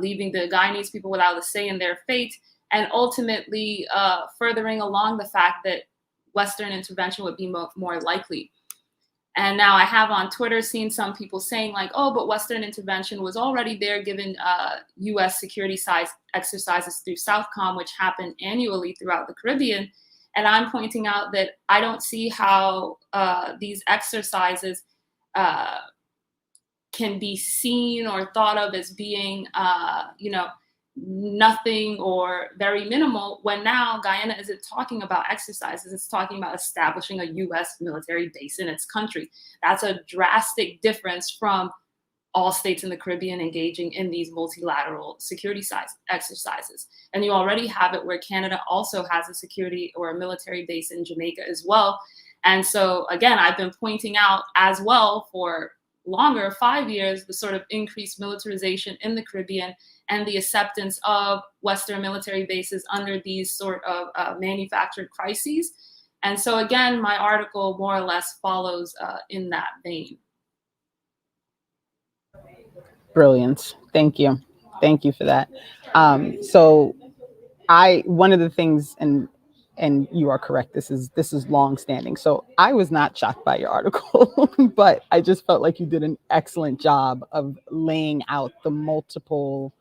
leaving the Guyanese people without a say in their fate, and ultimately furthering along the fact that Western intervention would be more likely. And now I have on Twitter seen some people saying like, oh, but Western intervention was already there given U.S. security size exercises through Southcom, which happen annually throughout the Caribbean. And I'm pointing out that I don't see how these exercises can be seen or thought of as being, nothing or very minimal, when now Guyana isn't talking about exercises, it's talking about establishing a U.S. military base in its country. That's a drastic difference from all states in the Caribbean engaging in these multilateral security size exercises. And you already have it where Canada also has a security or a military base in Jamaica as well. And so again, I've been pointing out as well for longer, 5 years, the sort of increased militarization in the Caribbean and the acceptance of Western military bases under these sort of manufactured crises. And so again, my article more or less follows in that vein. Brilliant. Thank you. Thank you for that. So one of the things, and you are correct, this is long standing. So I was not shocked by your article, but I just felt like you did an excellent job of laying out the multiple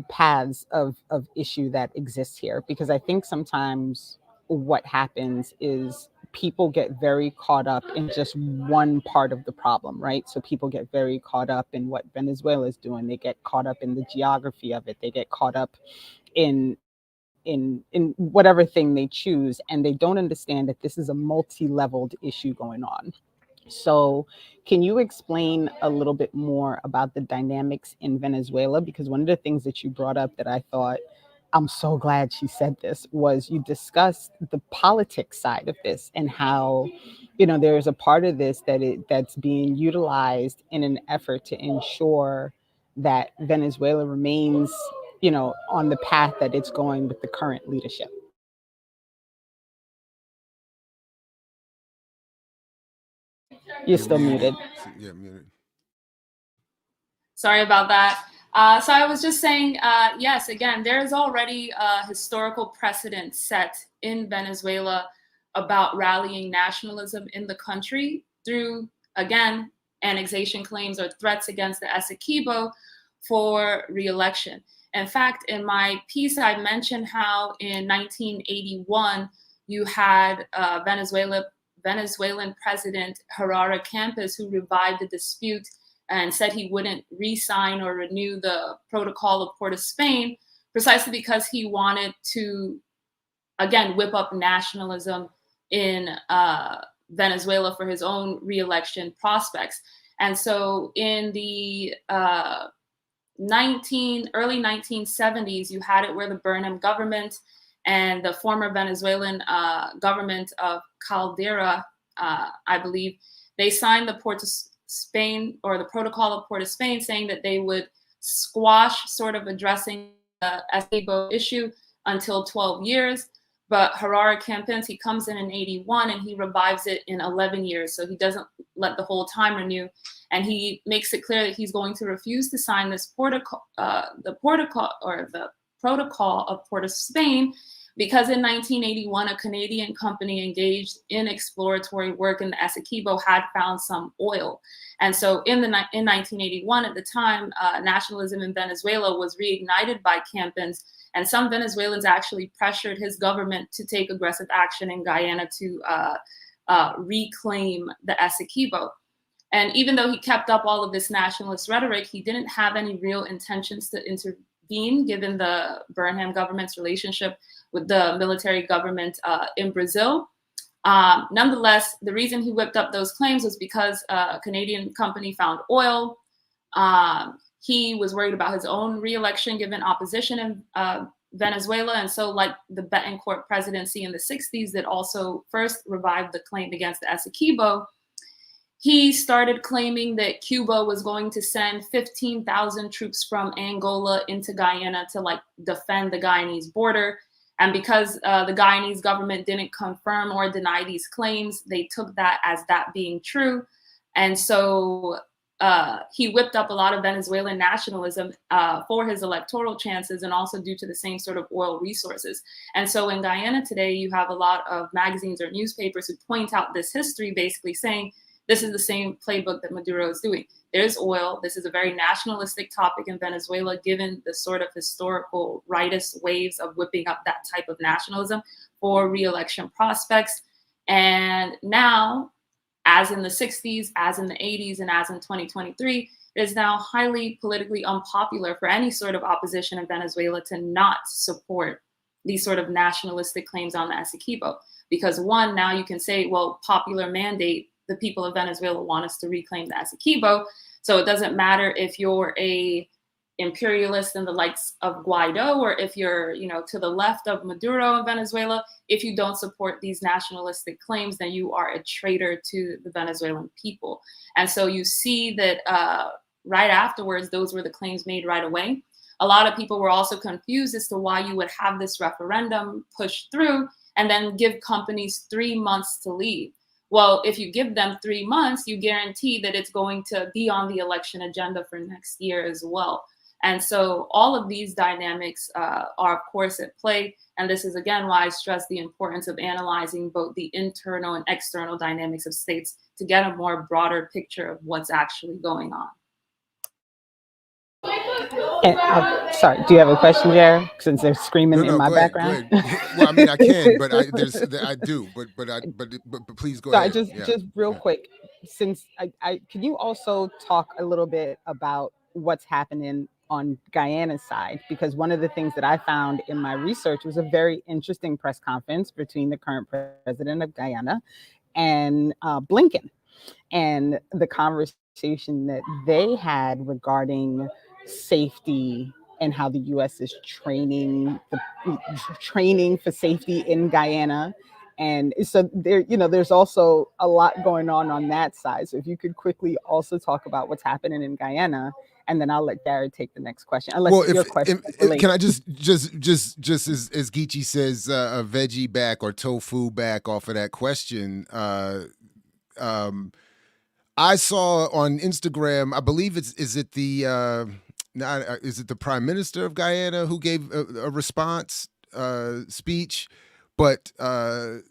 paths of issue that exists here. Because I think sometimes what happens is people get very caught up in just one part of the problem, right? So people get very caught up in what Venezuela is doing. They get caught up in the geography of it. They get caught up in whatever thing they choose, and they don't understand that this is a multi-leveled issue going on. So can you explain a little bit more about the dynamics in Venezuela? Because one of the things that you brought up that I thought, I'm so glad she said this, was you discussed the politics side of this and how, there's a part of this that's being utilized in an effort to ensure that Venezuela remains, on the path that it's going with the current leadership. You're still muted. Yeah, muted. Sorry about that. So I was just saying, yes, again, there is already a historical precedent set in Venezuela about rallying nationalism in the country through, again, annexation claims or threats against the Essequibo for re-election. In fact, in my piece, I mentioned how in 1981, you had Venezuelan President Gerardo Campos, who revived the dispute and said he wouldn't re-sign or renew the Protocol of Port of Spain, precisely because he wanted to, again, whip up nationalism in Venezuela for his own re-election prospects. And so in the early 1970s, you had it where the Burnham government and the former Venezuelan government of Caldera, I believe, they signed the Port of Spain, or the Protocol of Port of Spain, saying that they would squash sort of addressing the Essequibo issue until 12 years. But Gerardo Campos, he comes in 81 and he revives it in 11 years. So he doesn't let the whole time renew. And he makes it clear that he's going to refuse to sign this Protocol of Port of Spain, because in 1981, a Canadian company engaged in exploratory work in the Essequibo had found some oil. And so in 1981, at the time, nationalism in Venezuela was reignited by Campos, and some Venezuelans actually pressured his government to take aggressive action in Guyana to reclaim the Essequibo. And even though he kept up all of this nationalist rhetoric, he didn't have any real intentions to intervene, given the Burnham government's relationship with the military government in Brazil. Nonetheless, the reason he whipped up those claims was because a Canadian company found oil. He was worried about his own re-election given opposition in Venezuela. And so like the Betancourt presidency in the 60s that also first revived the claim against the Essequibo, he started claiming that Cuba was going to send 15,000 troops from Angola into Guyana to like defend the Guyanese border. And because the Guyanese government didn't confirm or deny these claims, they took that as that being true. And so he whipped up a lot of Venezuelan nationalism for his electoral chances, and also due to the same sort of oil resources. And so in Guyana today, you have a lot of magazines or newspapers who point out this history, basically saying, this is the same playbook that Maduro is doing. There's oil. This is a very nationalistic topic in Venezuela, given the sort of historical rightist waves of whipping up that type of nationalism for re-election prospects. And now, as in the 60s, as in the 80s, and as in 2023, it is now highly politically unpopular for any sort of opposition in Venezuela to not support these sort of nationalistic claims on the Essequibo. Because one, now you can say, well, popular mandate, the people of Venezuela want us to reclaim the Essequibo. So it doesn't matter if you're a imperialist in the likes of Guaido, or if you're, to the left of Maduro in Venezuela, if you don't support these nationalistic claims, then you are a traitor to the Venezuelan people. And so you see that right afterwards, those were the claims made right away. A lot of people were also confused as to why you would have this referendum pushed through and then give companies 3 months to leave. Well, if you give them 3 months, you guarantee that it's going to be on the election agenda for next year as well. And so all of these dynamics are, of course, at play. And this is, again, why I stress the importance of analyzing both the internal and external dynamics of states to get a more broader picture of what's actually going on. And, sorry, do you have a question, Jared? Since they're screaming in my background. Well, I mean, I can, but I do, but please go ahead. Just real quick, since I can you also talk a little bit about what's happening on Guyana's side? Because one of the things that I found in my research was a very interesting press conference between the current president of Guyana and Blinken, and the conversation that they had regarding safety and how the U.S. is training for safety in Guyana. And so there's also a lot going on that side. So if you could quickly also talk about what's happening in Guyana, and then I'll let Jared take the next question. Your question. Can I just as Geechee says, a veggie back or tofu back off of that question? I saw on Instagram, I believe is it the Prime Minister of Guyana who gave a response speech, but now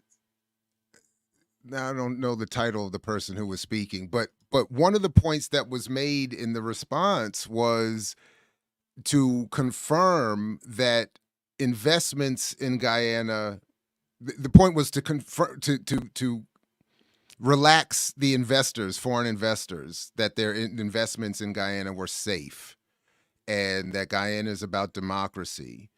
I don't know the title of the person who was speaking, but one of the points that was made in the response was to confirm that investments in Guyana, the point was to confirm, to relax the investors, foreign investors, that their investments in Guyana were safe, and that Guyana is about democracy.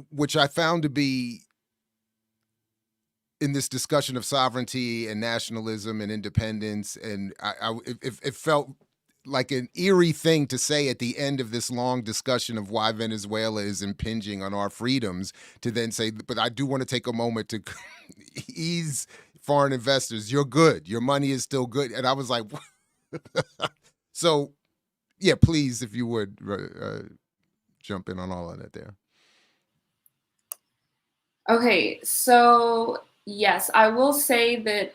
Which I found to be, in this discussion of sovereignty and nationalism and independence, and it felt like an eerie thing to say at the end of this long discussion of why Venezuela is impinging on our freedoms, to then say, but I do want to take a moment to ease foreign investors. You're good. Your money is still good. And I was like, so yeah, please, if you would jump in on all of that there. Okay, so yes, I will say that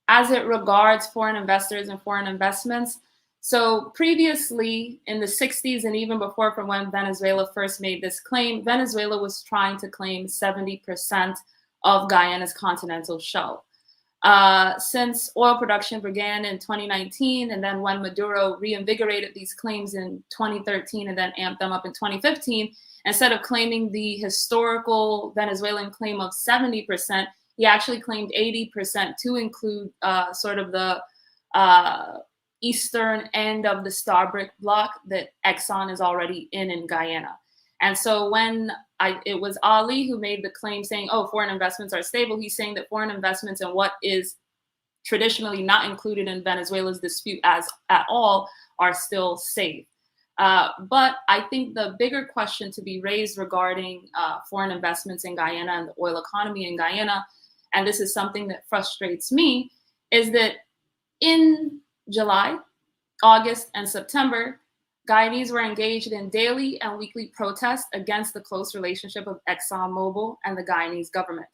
as it regards foreign investors and foreign investments, so previously in the 60s and even before, from when Venezuela first made this claim, Venezuela was trying to claim 70% of Guyana's continental shelf. Since oil production began in 2019, and then when Maduro reinvigorated these claims in 2013 and then amped them up in 2015, instead of claiming the historical Venezuelan claim of 70%, he actually claimed 80% to include sort of the eastern end of the Starbrick block that Exxon is already in Guyana. And so when it was Ali who made the claim saying, oh, foreign investments are stable, he's saying that foreign investments in what is traditionally not included in Venezuela's dispute at all are still safe. But I think the bigger question to be raised regarding foreign investments in Guyana and the oil economy in Guyana, and this is something that frustrates me, is that in July, August, and September, Guyanese were engaged in daily and weekly protests against the close relationship of ExxonMobil and the Guyanese government.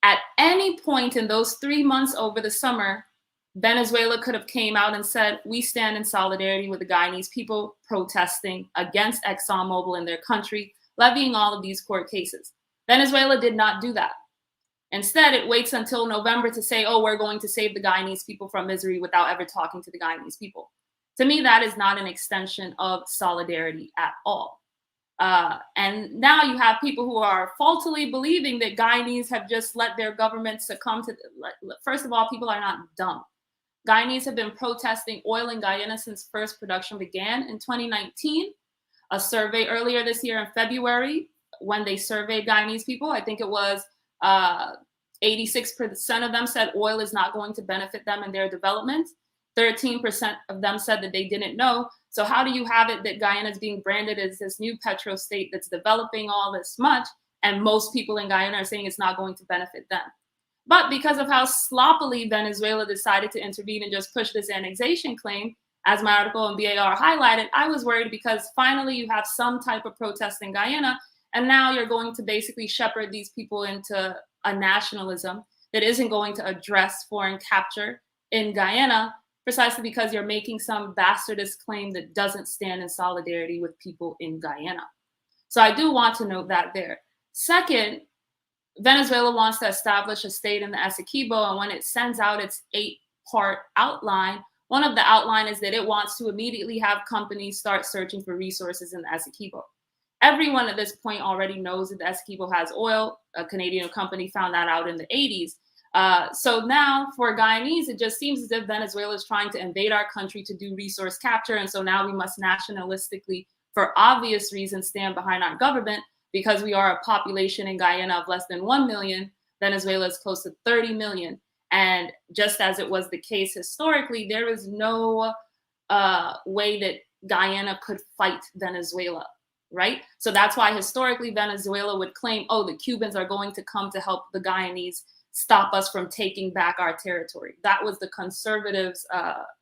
At any point in those 3 months over the summer, Venezuela could have came out and said, we stand in solidarity with the Guyanese people protesting against ExxonMobil in their country, levying all of these court cases. Venezuela did not do that. Instead, it waits until November to say, oh, we're going to save the Guyanese people from misery without ever talking to the Guyanese people. To me, that is not an extension of solidarity at all. And now you have people who are falsely believing that Guyanese have just let their government succumb to. First of all, people are not dumb. Guyanese have been protesting oil in Guyana since first production began in 2019. A survey earlier this year in February, when they surveyed Guyanese people, I think it was 86% of them said oil is not going to benefit them in their development. 13% of them said that they didn't know. So how do you have it that Guyana is being branded as this new petro state that's developing all this much, and most people in Guyana are saying it's not going to benefit them? But because of how sloppily Venezuela decided to intervene and just push this annexation claim, as my article in BAR highlighted, I was worried because finally you have some type of protest in Guyana, and now you're going to basically shepherd these people into a nationalism that isn't going to address foreign capture in Guyana, precisely because you're making some bastardist claim that doesn't stand in solidarity with people in Guyana. So I do want to note that there. Second, Venezuela wants to establish a state in the Essequibo, and when it sends out its 8-part outline, one of the outline is that it wants to immediately have companies start searching for resources in the Essequibo. Everyone at this point already knows that the Essequibo has oil. A Canadian company found that out in the 80s. So now for Guyanese, it just seems as if Venezuela is trying to invade our country to do resource capture. And so now we must nationalistically, for obvious reasons, stand behind our government because we are a population in Guyana of less than 1 million. Venezuela is close to 30 million. And just as it was the case historically, there is no way that Guyana could fight Venezuela, right? So that's why historically Venezuela would claim, oh, the Cubans are going to come to help the Guyanese stop us from taking back our territory. That was the conservatives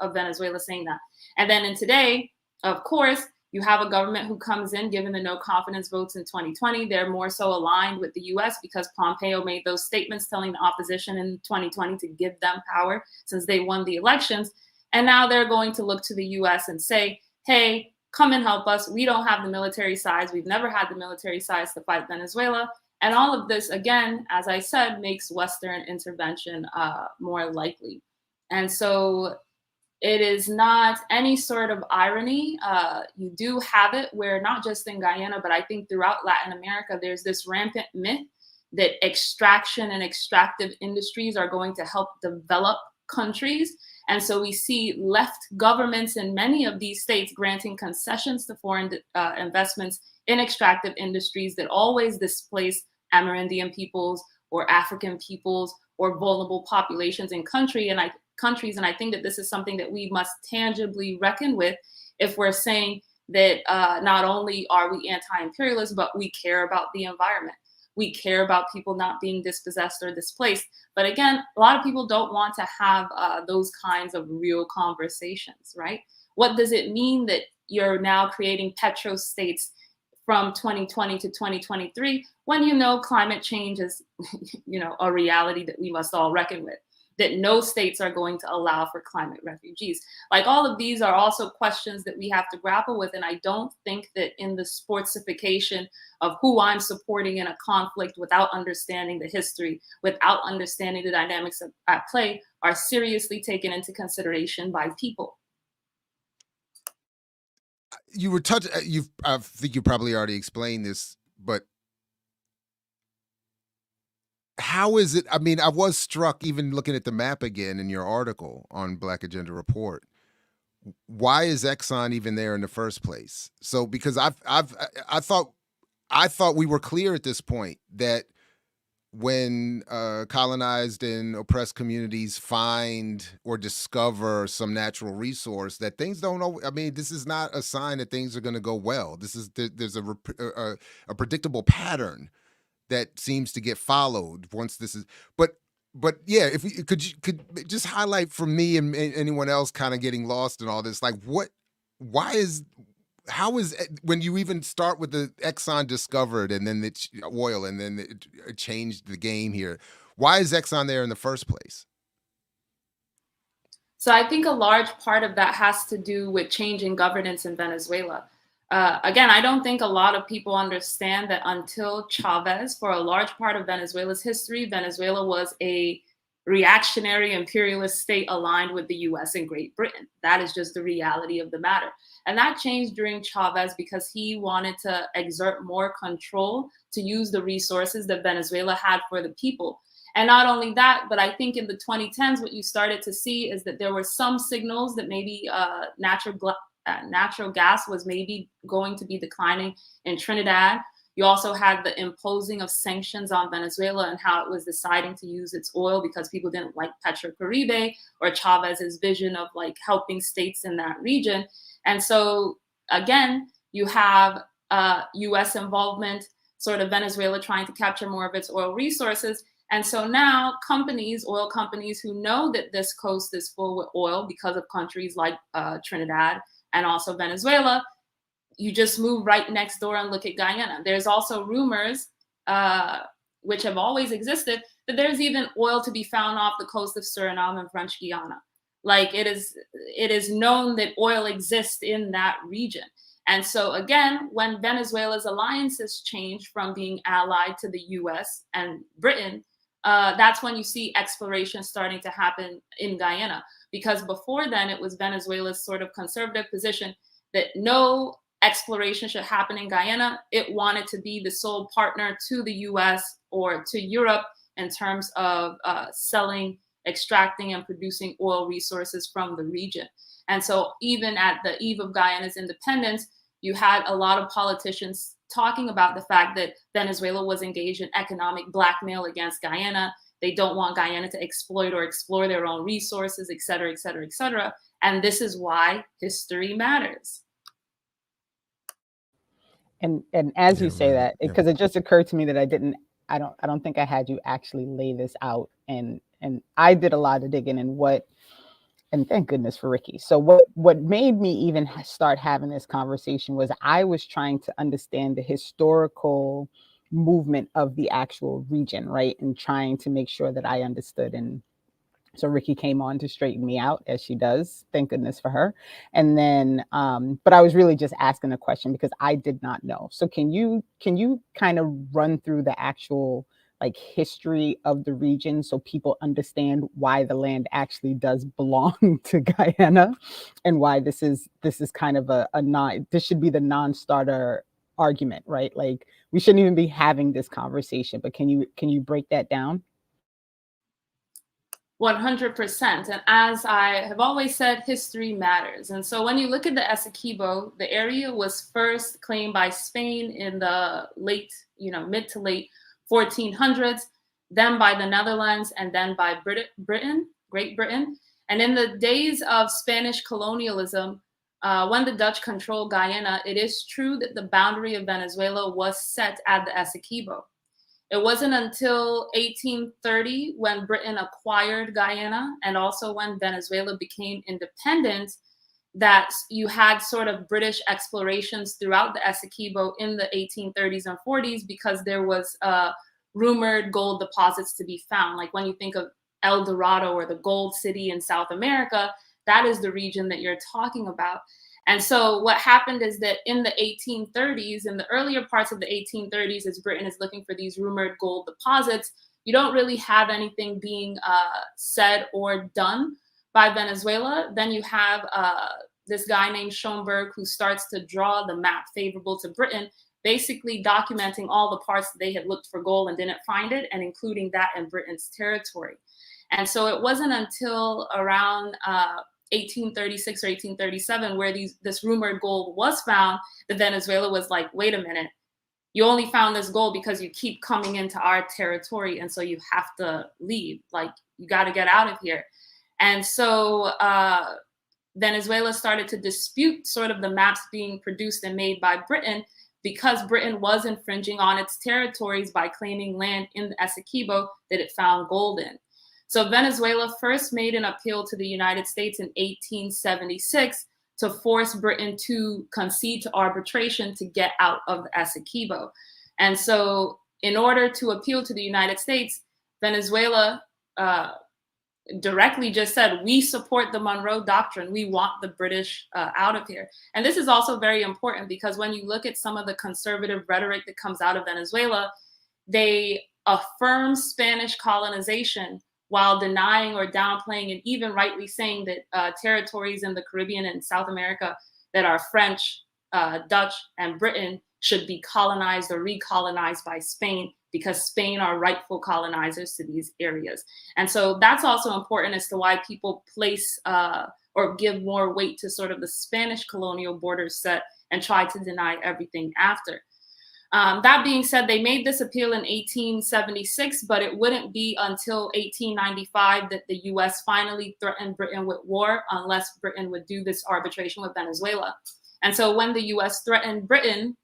of Venezuela saying that. And then in today, of course, you have a government who comes in, given the no confidence votes in 2020, they're more so aligned with the US because Pompeo made those statements telling the opposition in 2020 to give them power since they won the elections. And now they're going to look to the US and say, hey, come and help us. We don't have the military size. We've never had the military size to fight Venezuela. And all of this, again, as I said, makes Western intervention more likely. And so it is not any sort of irony. You do have it where not just in Guyana, but I think throughout Latin America, there's this rampant myth that extraction and extractive industries are going to help develop countries. And so we see left governments in many of these states granting concessions to foreign investments in extractive industries that always displace Amerindian peoples or African peoples or vulnerable populations in countries. And I think that this is something that we must tangibly reckon with if we're saying that not only are we anti-imperialist, but we care about the environment. We care about people not being dispossessed or displaced. But again, a lot of people don't want to have those kinds of real conversations, right? What does it mean that you're now creating petrostates from 2020 to 2023 when you know climate change is a reality that we must all reckon with, that no states are going to allow for climate refugees? Like, all of these are also questions that we have to grapple with. And I don't think that in the sportsification of who I'm supporting in a conflict without understanding the history, without understanding the dynamics at play, are seriously taken into consideration by people. You were touching, I think you probably already explained this, but how is it? I mean, I was struck even looking at the map again in your article on Black Agenda Report. Why is Exxon even there in the first place? So, because I thought we were clear at this point that when colonized and oppressed communities find or discover some natural resource, that things don't know. I mean, this is not a sign that things are going to go well. There's a predictable pattern that seems to get followed once this is, but yeah, if you could just highlight for me and anyone else kind of getting lost in all this, like how is, when you even start with the Exxon discovered and then it's oil and then it changed the game here, why is Exxon there in the first place? So I think a large part of that has to do with changing governance in Venezuela. Again, I don't think a lot of people understand that until Chavez, for a large part of Venezuela's history, Venezuela was a reactionary imperialist state aligned with the US and Great Britain. That is just the reality of the matter. And that changed during Chavez because he wanted to exert more control to use the resources that Venezuela had for the people. And not only that, but I think in the 2010s, what you started to see is that there were some signals that maybe natural gas was maybe going to be declining in Trinidad. You also had the imposing of sanctions on Venezuela and how it was deciding to use its oil because people didn't like PetroCaribe or Chavez's vision of like helping states in that region. And so again, you have US involvement, sort of Venezuela trying to capture more of its oil resources. And so now companies, oil companies who know that this coast is full with oil because of countries like Trinidad and also Venezuela, you just move right next door and look at Guyana. There's also rumors, which have always existed, that there's even oil to be found off the coast of Suriname and French Guiana. Like it is known that oil exists in that region. And so again, when Venezuela's alliances changed from being allied to the US and Britain, that's when you see exploration starting to happen in Guyana. Because before then, it was Venezuela's sort of conservative position that no exploration should happen in Guyana. It wanted to be the sole partner to the US or to Europe in terms of selling, extracting, and producing oil resources from the region. And so even at the eve of Guyana's independence, you had a lot of politicians talking about the fact that Venezuela was engaged in economic blackmail against Guyana. They don't want Guyana to exploit or explore their own resources, et cetera, et cetera, et cetera. And this is why history matters. And as you say that, because it just occurred to me that I don't think I had you actually lay this out. And I did a lot of digging and thank goodness for Ricky. So what made me even start having this conversation was I was trying to understand the historical movement of the actual region, right? And trying to make sure that I understood. And so Ricky came on to straighten me out, as she does. Thank goodness for her. And then, but I was really just asking a question because I did not know. So can you kind of run through the actual like history of the region so people understand why the land actually does belong to Guyana and why this is kind of this should be the non-starter argument, right? Like we shouldn't even be having this conversation, but can you break that down? 100%. And as I have always said, history matters. And so when you look at the Essequibo, the area was first claimed by Spain in the late, mid to late 1400s, then by the Netherlands, and then by Great Britain. And in the days of Spanish colonialism, when the Dutch controlled Guyana, it is true that the boundary of Venezuela was set at the Essequibo. It wasn't until 1830 when Britain acquired Guyana and also when Venezuela became independent that you had sort of British explorations throughout the Essequibo in the 1830s and 40s because there was rumored gold deposits to be found. Like when you think of El Dorado or the Gold City in South America, that is the region that you're talking about. And so what happened is that in the 1830s, in the earlier parts of the 1830s, as Britain is looking for these rumored gold deposits, you don't really have anything being said or done by Venezuela. Then you have this guy named Schomburg who starts to draw the map favorable to Britain, basically documenting all the parts that they had looked for gold and didn't find it, and including that in Britain's territory. And so it wasn't until around 1836 or 1837 where this rumored gold was found that Venezuela was like, wait a minute, you only found this gold because you keep coming into our territory, and so you have to leave. Like, you got to get out of here. And so Venezuela started to dispute sort of the maps being produced and made by Britain because Britain was infringing on its territories by claiming land in the Essequibo that it found gold in. So Venezuela first made an appeal to the United States in 1876 to force Britain to concede to arbitration to get out of the Essequibo. And so in order to appeal to the United States, Venezuela directly just said, we support the Monroe Doctrine. We want the British out of here. And this is also very important because when you look at some of the conservative rhetoric that comes out of Venezuela, they affirm Spanish colonization while denying or downplaying and even rightly saying that territories in the Caribbean and South America that are French, Dutch, and Britain should be colonized or recolonized by Spain because Spain are rightful colonizers to these areas. And so that's also important as to why people place or give more weight to sort of the Spanish colonial border set and try to deny everything after. That being said, they made this appeal in 1876, but it wouldn't be until 1895 that the US finally threatened Britain with war unless Britain would do this arbitration with Venezuela. And so when the US threatened Britain,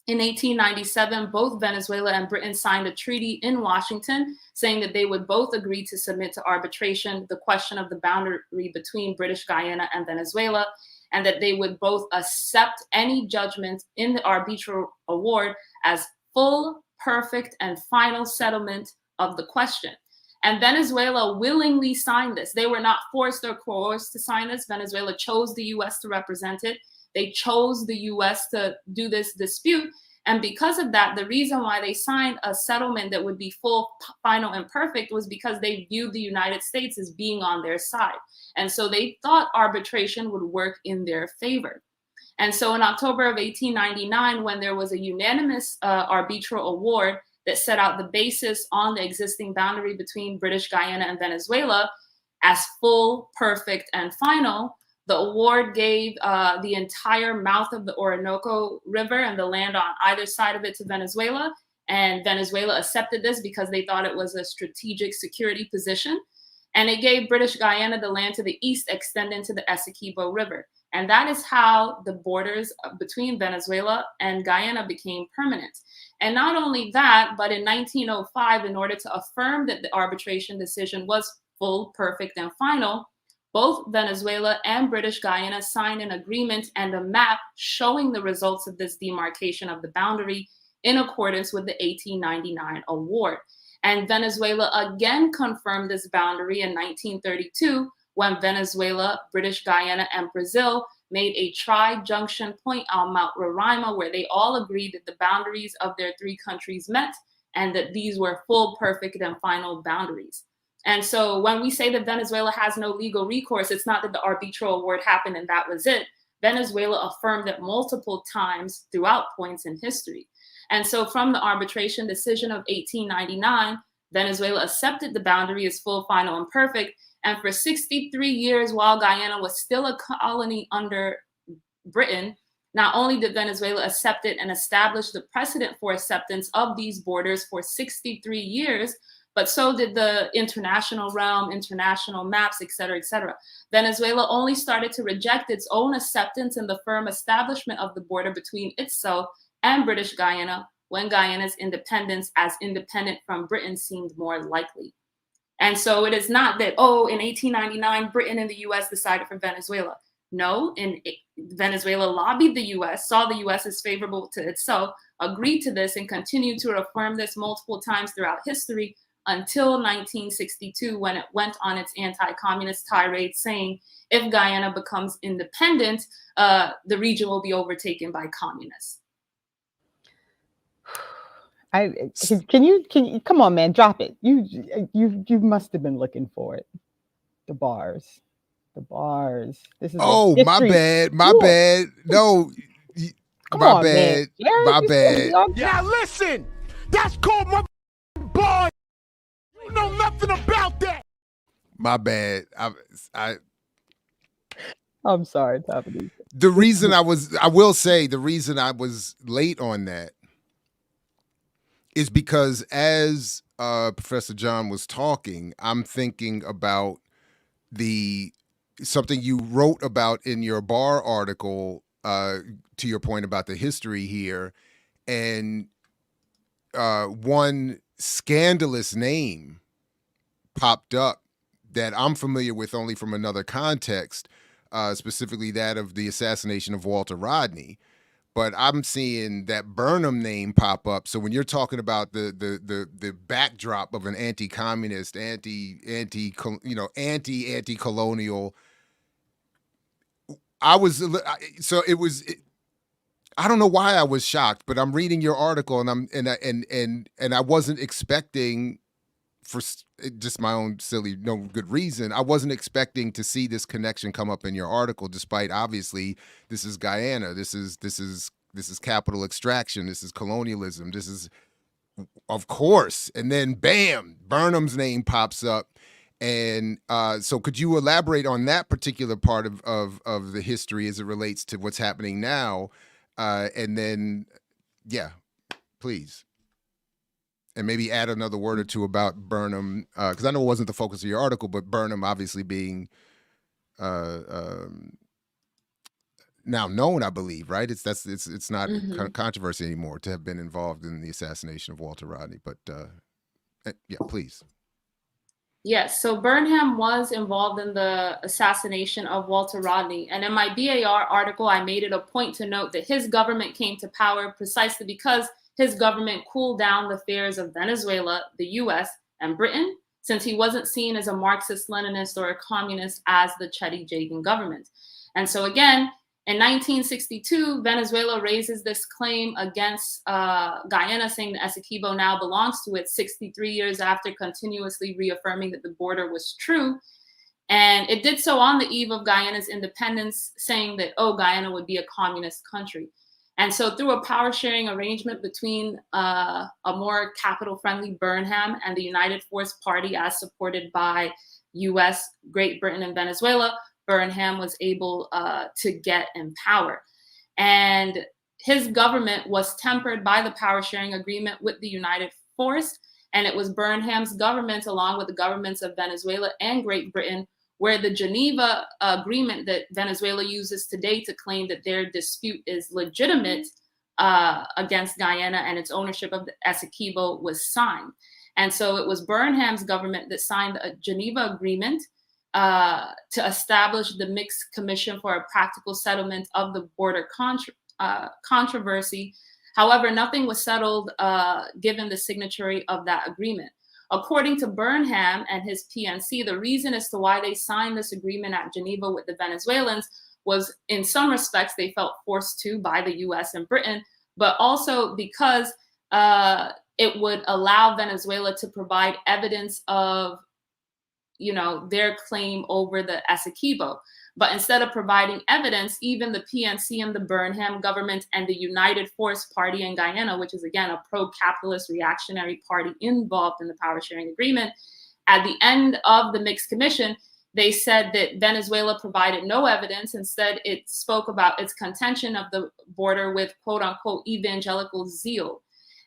in 1897, both Venezuela and Britain signed a treaty in Washington saying that they would both agree to submit to arbitration the question of the boundary between British Guyana and Venezuela, and that they would both accept any judgment in the arbitral award as full, perfect, and final settlement of the question. And Venezuela willingly signed this. They were not forced or coerced to sign this. Venezuela chose the US to represent it. They chose the US to do this dispute. And because of that, the reason why they signed a settlement that would be full, final, and perfect was because they viewed the United States as being on their side. And so they thought arbitration would work in their favor. And so in October of 1899, when there was a unanimous arbitral award that set out the basis on the existing boundary between British Guyana and Venezuela as full, perfect, and final, the award gave the entire mouth of the Orinoco River and the land on either side of it to Venezuela. And Venezuela accepted this because they thought it was a strategic security position. And it gave British Guyana the land to the east extending to the Essequibo River. And that is how the borders between Venezuela and Guyana became permanent. And not only that, but in 1905, in order to affirm that the arbitration decision was full, perfect, and final, both Venezuela and British Guyana signed an agreement and a map showing the results of this demarcation of the boundary in accordance with the 1899 award. And Venezuela again confirmed this boundary in 1932 when Venezuela, British Guyana, and Brazil made a tri-junction point on Mount Roraima where they all agreed that the boundaries of their three countries met and that these were full, perfect, and final boundaries. And so when we say that Venezuela has no legal recourse, it's not that the arbitral award happened and that was it. Venezuela affirmed it multiple times throughout points in history. And so from the arbitration decision of 1899, Venezuela accepted the boundary as full, final, and perfect. And for 63 years, while Guyana was still a colony under Britain, not only did Venezuela accept it and establish the precedent for acceptance of these borders for 63 years, but so did the international realm, international maps, et cetera, et cetera. Venezuela only started to reject its own acceptance and the firm establishment of the border between itself and British Guyana when Guyana's independence as independent from Britain seemed more likely. And so it is not that, oh, in 1899, Britain and the US decided for Venezuela. No, Venezuela lobbied the US, saw the US as favorable to itself, agreed to this, and continued to affirm this multiple times throughout history until 1962, when it went on its anti-communist tirade saying, if Guyana becomes independent, the region will be overtaken by communists. Can you come on, man, drop it. You must have been looking for it. The bars. This is my bad. No, my bad. My bad. Now listen, that's called my boy. You know nothing about that. My bad. I'm sorry, Taffy. The reason I will say the reason I was late on that is because as Professor John was talking, I'm thinking about something you wrote about in your bar article to your point about the history here, and one scandalous name popped up that I'm familiar with only from another context, specifically that of the assassination of Walter Rodney. But I'm seeing that Burnham name pop up. So when you're talking about the backdrop of an anti-communist, anti-colonial, I don't know why I was shocked, but I'm reading your article and I wasn't expecting, for just my own silly, no good reason, I wasn't expecting to see this connection come up in your article, despite obviously this is Guyana, this is capital extraction, this is colonialism, this is, of course, and then bam, Burnham's name pops up. And so could you elaborate on that particular part of the history as it relates to what's happening now? And then, yeah, please. And maybe add another word or two about Burnham, because I know it wasn't the focus of your article, but Burnham obviously being now known, I believe, right? It's not controversy anymore to have been involved in the assassination of Walter Rodney. But yeah, please. Yes, so Burnham was involved in the assassination of Walter Rodney. And in my BAR article, I made it a point to note that his government came to power precisely because his government cooled down the fears of Venezuela, the US, and Britain, since he wasn't seen as a Marxist-Leninist or a communist as the Chetty Jagan government. And so again, in 1962, Venezuela raises this claim against Guyana, saying the Essequibo now belongs to it 63 years after continuously reaffirming that the border was true. And it did so on the eve of Guyana's independence, saying that, oh, Guyana would be a communist country. And so through a power sharing arrangement between a more capital-friendly Burnham and the United Force Party, as supported by US, Great Britain, and Venezuela, Burnham was able to get in power. And his government was tempered by the power sharing agreement with the United Force. And it was Burnham's government, along with the governments of Venezuela and Great Britain, where the Geneva Agreement that Venezuela uses today to claim that their dispute is legitimate against Guyana and its ownership of the Essequibo was signed. And so it was Burnham's government that signed a Geneva Agreement to establish the Mixed Commission for a Practical Settlement of the Border Controversy. However, nothing was settled given the signatory of that agreement. According to Burnham and his PNC, the reason as to why they signed this agreement at Geneva with the Venezuelans was, in some respects, they felt forced to by the US and Britain, but also because it would allow Venezuela to provide evidence of, their claim over the Essequibo. But instead of providing evidence, even the PNC and the Burnham government and the United Force Party in Guyana, which is, again, a pro-capitalist reactionary party involved in the power sharing agreement, at the end of the Mixed Commission, they said that Venezuela provided no evidence. Instead, it spoke about its contention of the border with, quote unquote, evangelical zeal.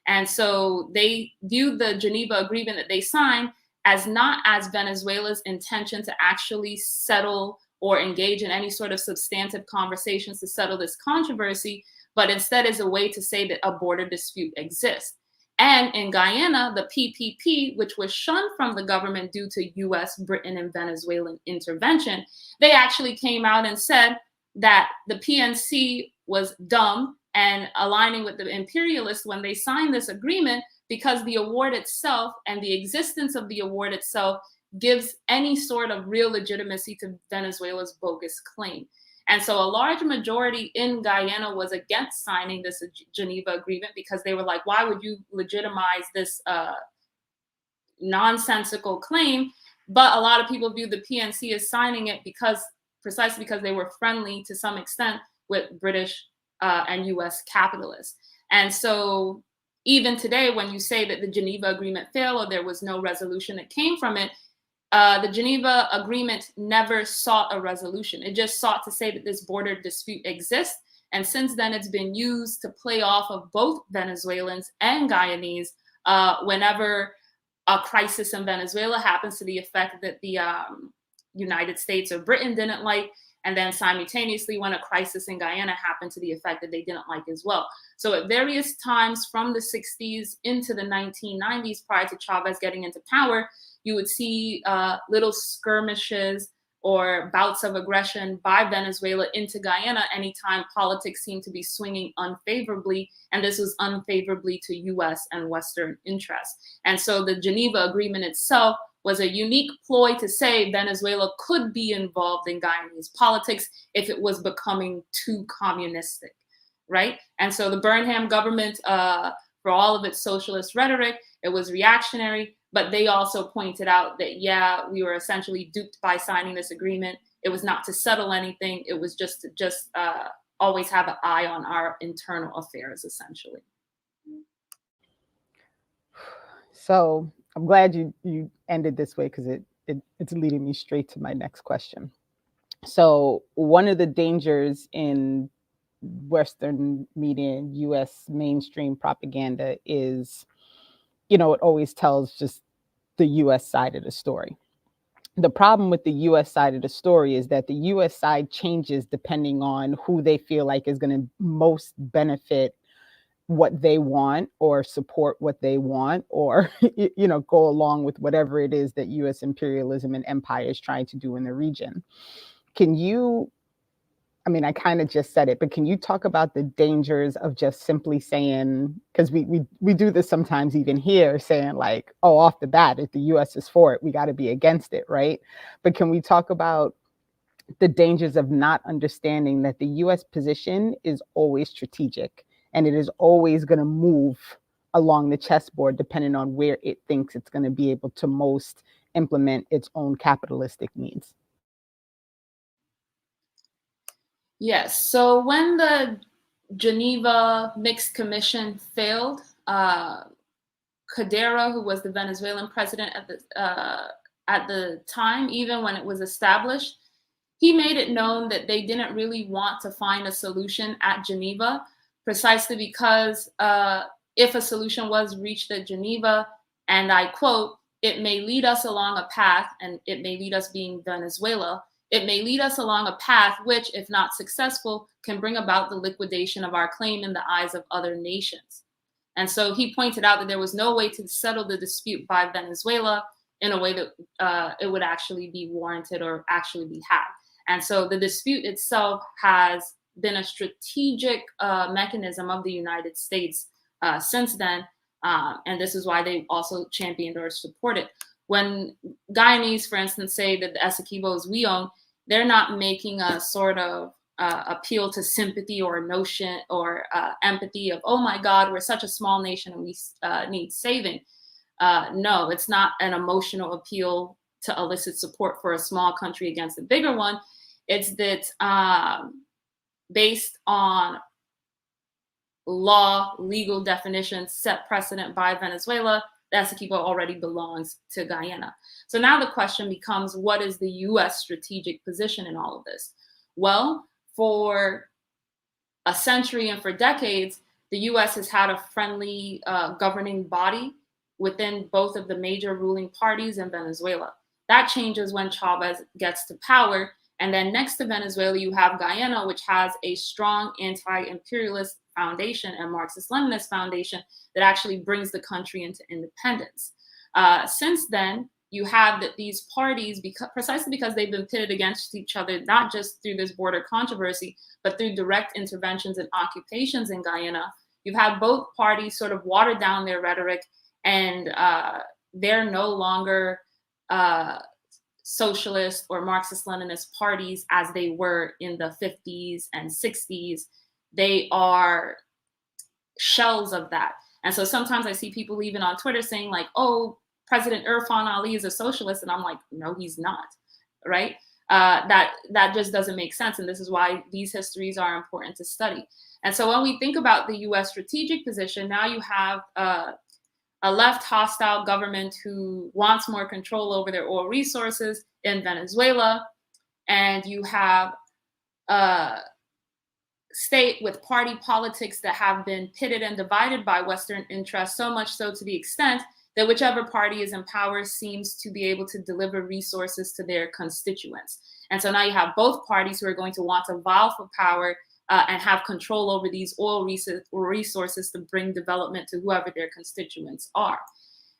And so they viewed the Geneva Agreement that they signed as not as Venezuela's intention to actually settle or engage in any sort of substantive conversations to settle this controversy, but instead as a way to say that a border dispute exists. And in Guyana, the PPP, which was shunned from the government due to US, Britain, and Venezuelan intervention, they actually came out and said that the PNC was dumb and aligning with the imperialists when they signed this agreement, because the award itself and the existence of the award itself gives any sort of real legitimacy to Venezuela's bogus claim. And so a large majority in Guyana was against signing this Geneva Agreement, because they were like, why would you legitimize this nonsensical claim? But a lot of people view the PNC as signing it precisely because they were friendly to some extent with British and US capitalists. And so even today, when you say that the Geneva Agreement failed or there was no resolution that came from it, the Geneva Agreement never sought a resolution. It just sought to say that this border dispute exists. And since then, it's been used to play off of both Venezuelans and Guyanese whenever a crisis in Venezuela happens to the effect that the United States or Britain didn't like. And then simultaneously, when a crisis in Guyana happened to the effect that they didn't like as well. So at various times from the 60s into the 1990s, prior to Chavez getting into power, you would see little skirmishes or bouts of aggression by Venezuela into Guyana anytime politics seemed to be swinging unfavorably, and this was unfavorably to US and Western interests. And so the Geneva Agreement itself was a unique ploy to say Venezuela could be involved in Guyanese politics if it was becoming too communistic, right? And so the Burnham government, for all of its socialist rhetoric, it was reactionary, but they also pointed out that, yeah, we were essentially duped by signing this agreement. It was not to settle anything. It was just to always have an eye on our internal affairs, essentially. So I'm glad you ended this way, because it's leading me straight to my next question. So one of the dangers in Western media and US mainstream propaganda is, it always tells just the US side of the story. The problem with the US side of the story is that the US side changes depending on who they feel like is going to most benefit what they want or support what they want, or go along with whatever it is that US imperialism and empire is trying to do in the region. I kind of just said it, but can you talk about the dangers of just simply saying, because we do this sometimes even here, saying like, oh, off the bat, if the US is for it, we got to be against it, right? But can we talk about the dangers of not understanding that the US position is always strategic, and it is always going to move along the chessboard depending on where it thinks it's going to be able to most implement its own capitalistic needs? Yes. So when the Geneva Mixed Commission failed, Caldera, who was the Venezuelan president at the time, even when it was established, he made it known that they didn't really want to find a solution at Geneva, precisely because if a solution was reached at Geneva, and I quote, "It may lead us along a path," and it may lead us being Venezuela, "it may lead us along a path which, if not successful, can bring about the liquidation of our claim in the eyes of other nations." And so he pointed out that there was no way to settle the dispute by Venezuela in a way that it would actually be warranted or actually be had. And so the dispute itself has been a strategic mechanism of the United States since then. And this is why they also championed or supported. When Guyanese, for instance, say that the Essequibo is we own, they're not making a sort of appeal to sympathy or notion or empathy of, oh my God, we're such a small nation and we need saving. No, it's not an emotional appeal to elicit support for a small country against a bigger one. It's that based on law, legal definitions set precedent by Venezuela, the Essequibo already belongs to Guyana. So now the question becomes, what is the US strategic position in all of this? Well, for a century and for decades, the US has had a friendly governing body within both of the major ruling parties in Venezuela. That changes when Chavez gets to power. And then next to Venezuela, you have Guyana, which has a strong anti-imperialist foundation and Marxist-Leninist foundation that actually brings the country into independence. Since then, you have that these parties, precisely because they've been pitted against each other, not just through this border controversy, but through direct interventions and occupations in Guyana, you've had both parties sort of water down their rhetoric, and they're no longer socialist or Marxist-Leninist parties as they were in the 50s and 60s. They are shells of that. And so sometimes I see people even on Twitter saying like, oh, President Irfan Ali is a socialist. And I'm like, no, he's not, right? That just doesn't make sense. And this is why these histories are important to study. And so when we think about the US strategic position, now you have a left hostile government who wants more control over their oil resources in Venezuela. And you have a state with party politics that have been pitted and divided by Western interests, so much so to the extent that whichever party is in power seems to be able to deliver resources to their constituents. And so now you have both parties who are going to want to vie for power and have control over these oil resources to bring development to whoever their constituents are.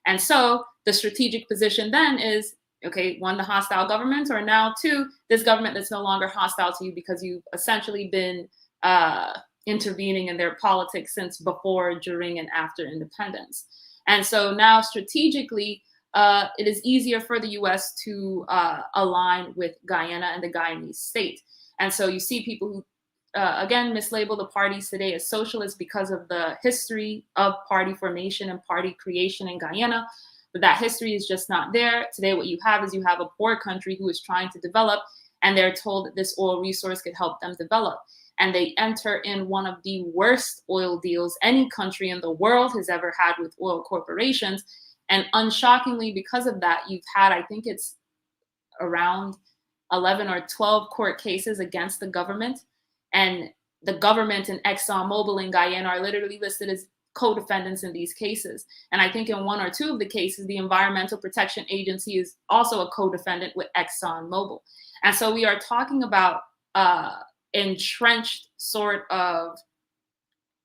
And so the strategic position then is, okay, one, the hostile governments, or now two, this government that's no longer hostile to you because you've essentially been intervening in their politics since before, during, and after independence. And so now strategically, it is easier for the US to align with Guyana and the Guyanese state. And so you see people who, again, mislabel the parties today as socialist because of the history of party formation and party creation in Guyana. But that history is just not there. Today, what you have is you have a poor country who is trying to develop, and they're told that this oil resource could help them develop. And they enter in one of the worst oil deals any country in the world has ever had with oil corporations. And unshockingly, because of that, you've had, I think it's around 11 or 12 court cases against the government. And the government and ExxonMobil in Guyana are literally listed as co-defendants in these cases. And I think in one or two of the cases, the Environmental Protection Agency is also a co-defendant with ExxonMobil. And so we are talking about entrenched sort of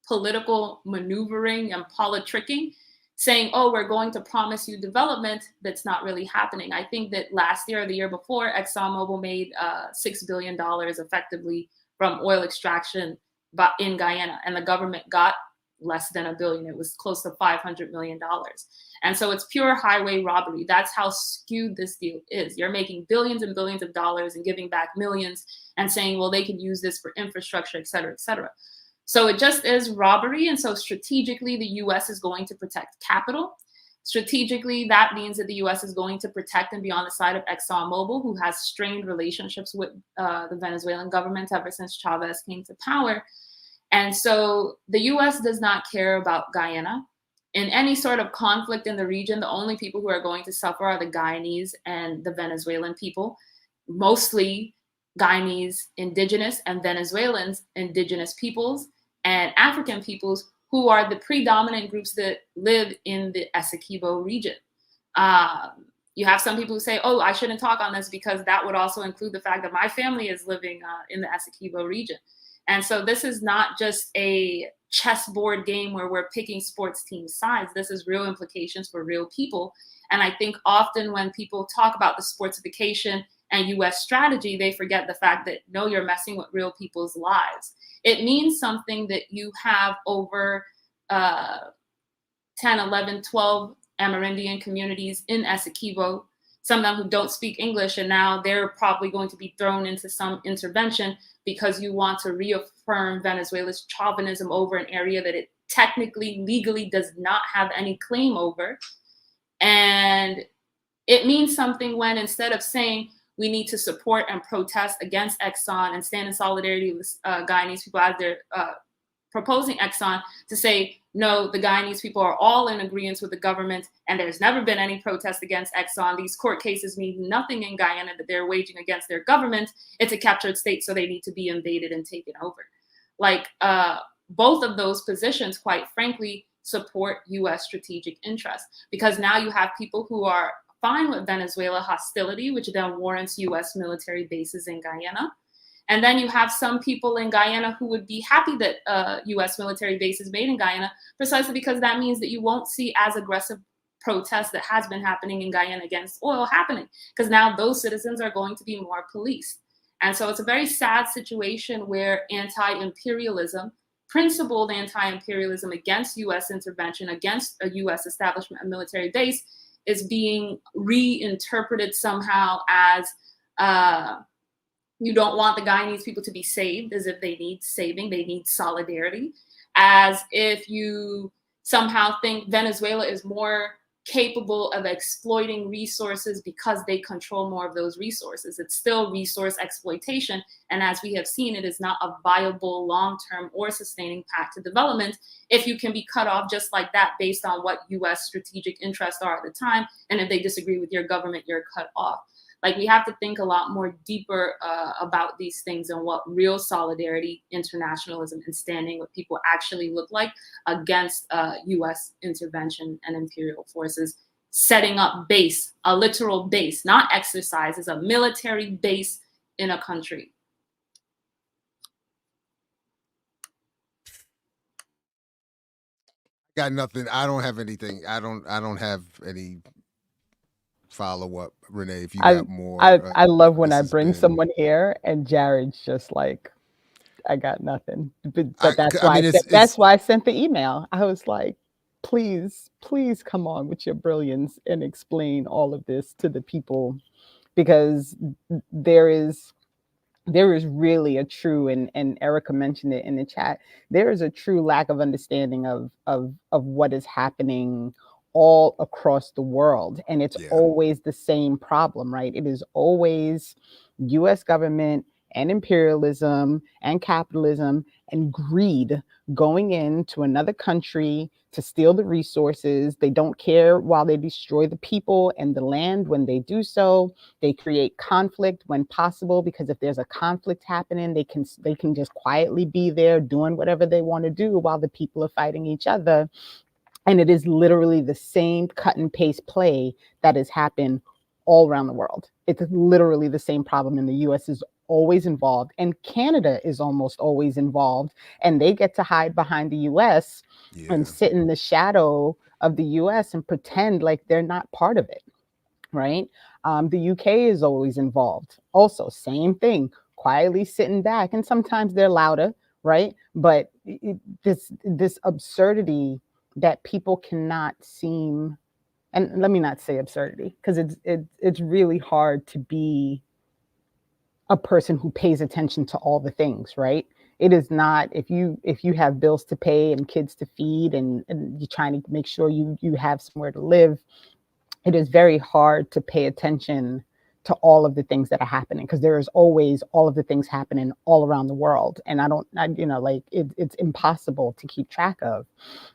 political maneuvering and politicking, saying, oh, we're going to promise you development that's not really happening. I think that last year or the year before, ExxonMobil made $6 billion effectively from oil extraction in Guyana, and the government got less than $1 billion. It was close to $500 million. And so it's pure highway robbery. That's how skewed this deal is. You're making billions and billions of dollars and giving back millions and saying, well, they can use this for infrastructure, et cetera, et cetera. So it just is robbery. And so strategically, the US is going to protect capital. Strategically, that means that the US is going to protect and be on the side of ExxonMobil, who has strained relationships with the Venezuelan government ever since Chavez came to power. And so the US does not care about Guyana. In any sort of conflict in the region, the only people who are going to suffer are the Guyanese and the Venezuelan people, mostly Guyanese indigenous and Venezuelans indigenous peoples and African peoples, who are the predominant groups that live in the Essequibo region. You have some people who say, oh, I shouldn't talk on this because that would also include the fact that my family is living in the Essequibo region. And so this is not just a chessboard game where we're picking sports team sides. This is real implications for real people. And I think often when people talk about the sportsification and US strategy, they forget the fact that, no, you're messing with real people's lives. It means something that you have over 10, 11, 12 Amerindian communities in Essequibo, some of them who don't speak English, and now they're probably going to be thrown into some intervention because you want to reaffirm Venezuela's chauvinism over an area that it technically, legally does not have any claim over. And it means something when, instead of saying we need to support and protest against Exxon and stand in solidarity with Guyanese people as they're proposing Exxon, to say, no, the Guyanese people are all in agreement with the government and there's never been any protest against Exxon. These court cases mean nothing in Guyana that they're waging against their government. It's a captured state, so they need to be invaded and taken over. Like, both of those positions, quite frankly, support US strategic interests, because now you have people who are fine with Venezuela hostility, which then warrants US military bases in Guyana. And then you have some people in Guyana who would be happy that US military base is made in Guyana, precisely because that means that you won't see as aggressive protests that has been happening in Guyana against oil happening, because now those citizens are going to be more policed. And so it's a very sad situation where anti-imperialism, principled anti-imperialism against US intervention, against a US establishment of military base, is being reinterpreted somehow as you don't want the Guyanese people to be saved, as if they need saving, they need solidarity, as if you somehow think Venezuela is more capable of exploiting resources because they control more of those resources. It's still resource exploitation. And as we have seen, it is not a viable long-term or sustaining path to development if you can be cut off just like that based on what US strategic interests are at the time. And if they disagree with your government, you're cut off. Like, we have to think a lot more deeper about these things and what real solidarity, internationalism, and standing with people actually look like against U.S. intervention and imperial forces setting up base, a literal base, not exercises, a military base in a country. Got nothing. I don't have anything. I don't have any follow up, Renee. If you got more, I love when I bring someone here and Jared's just like, I got nothing. But that's why that's why I sent the email. I was like, please come on with your brilliance and explain all of this to the people, because there is really a true, and Erica mentioned it in the chat, there is a true lack of understanding of what is happening all across the world. And it's always the same problem, right? It is always US government and imperialism and capitalism and greed going into another country to steal the resources. They don't care while they destroy the people and the land when they do so. They create conflict when possible, because if there's a conflict happening, they can just quietly be there doing whatever they want to do while the people are fighting each other. And it is literally the same cut and paste play that has happened all around the world. It's literally the same problem, and the US is always involved, and Canada is almost always involved, and they get to hide behind the US and sit in the shadow of the US and pretend like they're not part of it, right? The UK is always involved. Also, same thing, quietly sitting back, and sometimes they're louder, right? But this absurdity that people cannot seem, and let me not say absurdity, because it's really hard to be a person who pays attention to all the things, right? It is not, if you have bills to pay and kids to feed, and you're trying to make sure you have somewhere to live, it is very hard to pay attention to all of the things that are happening, because there is always all of the things happening all around the world. And it's impossible to keep track of.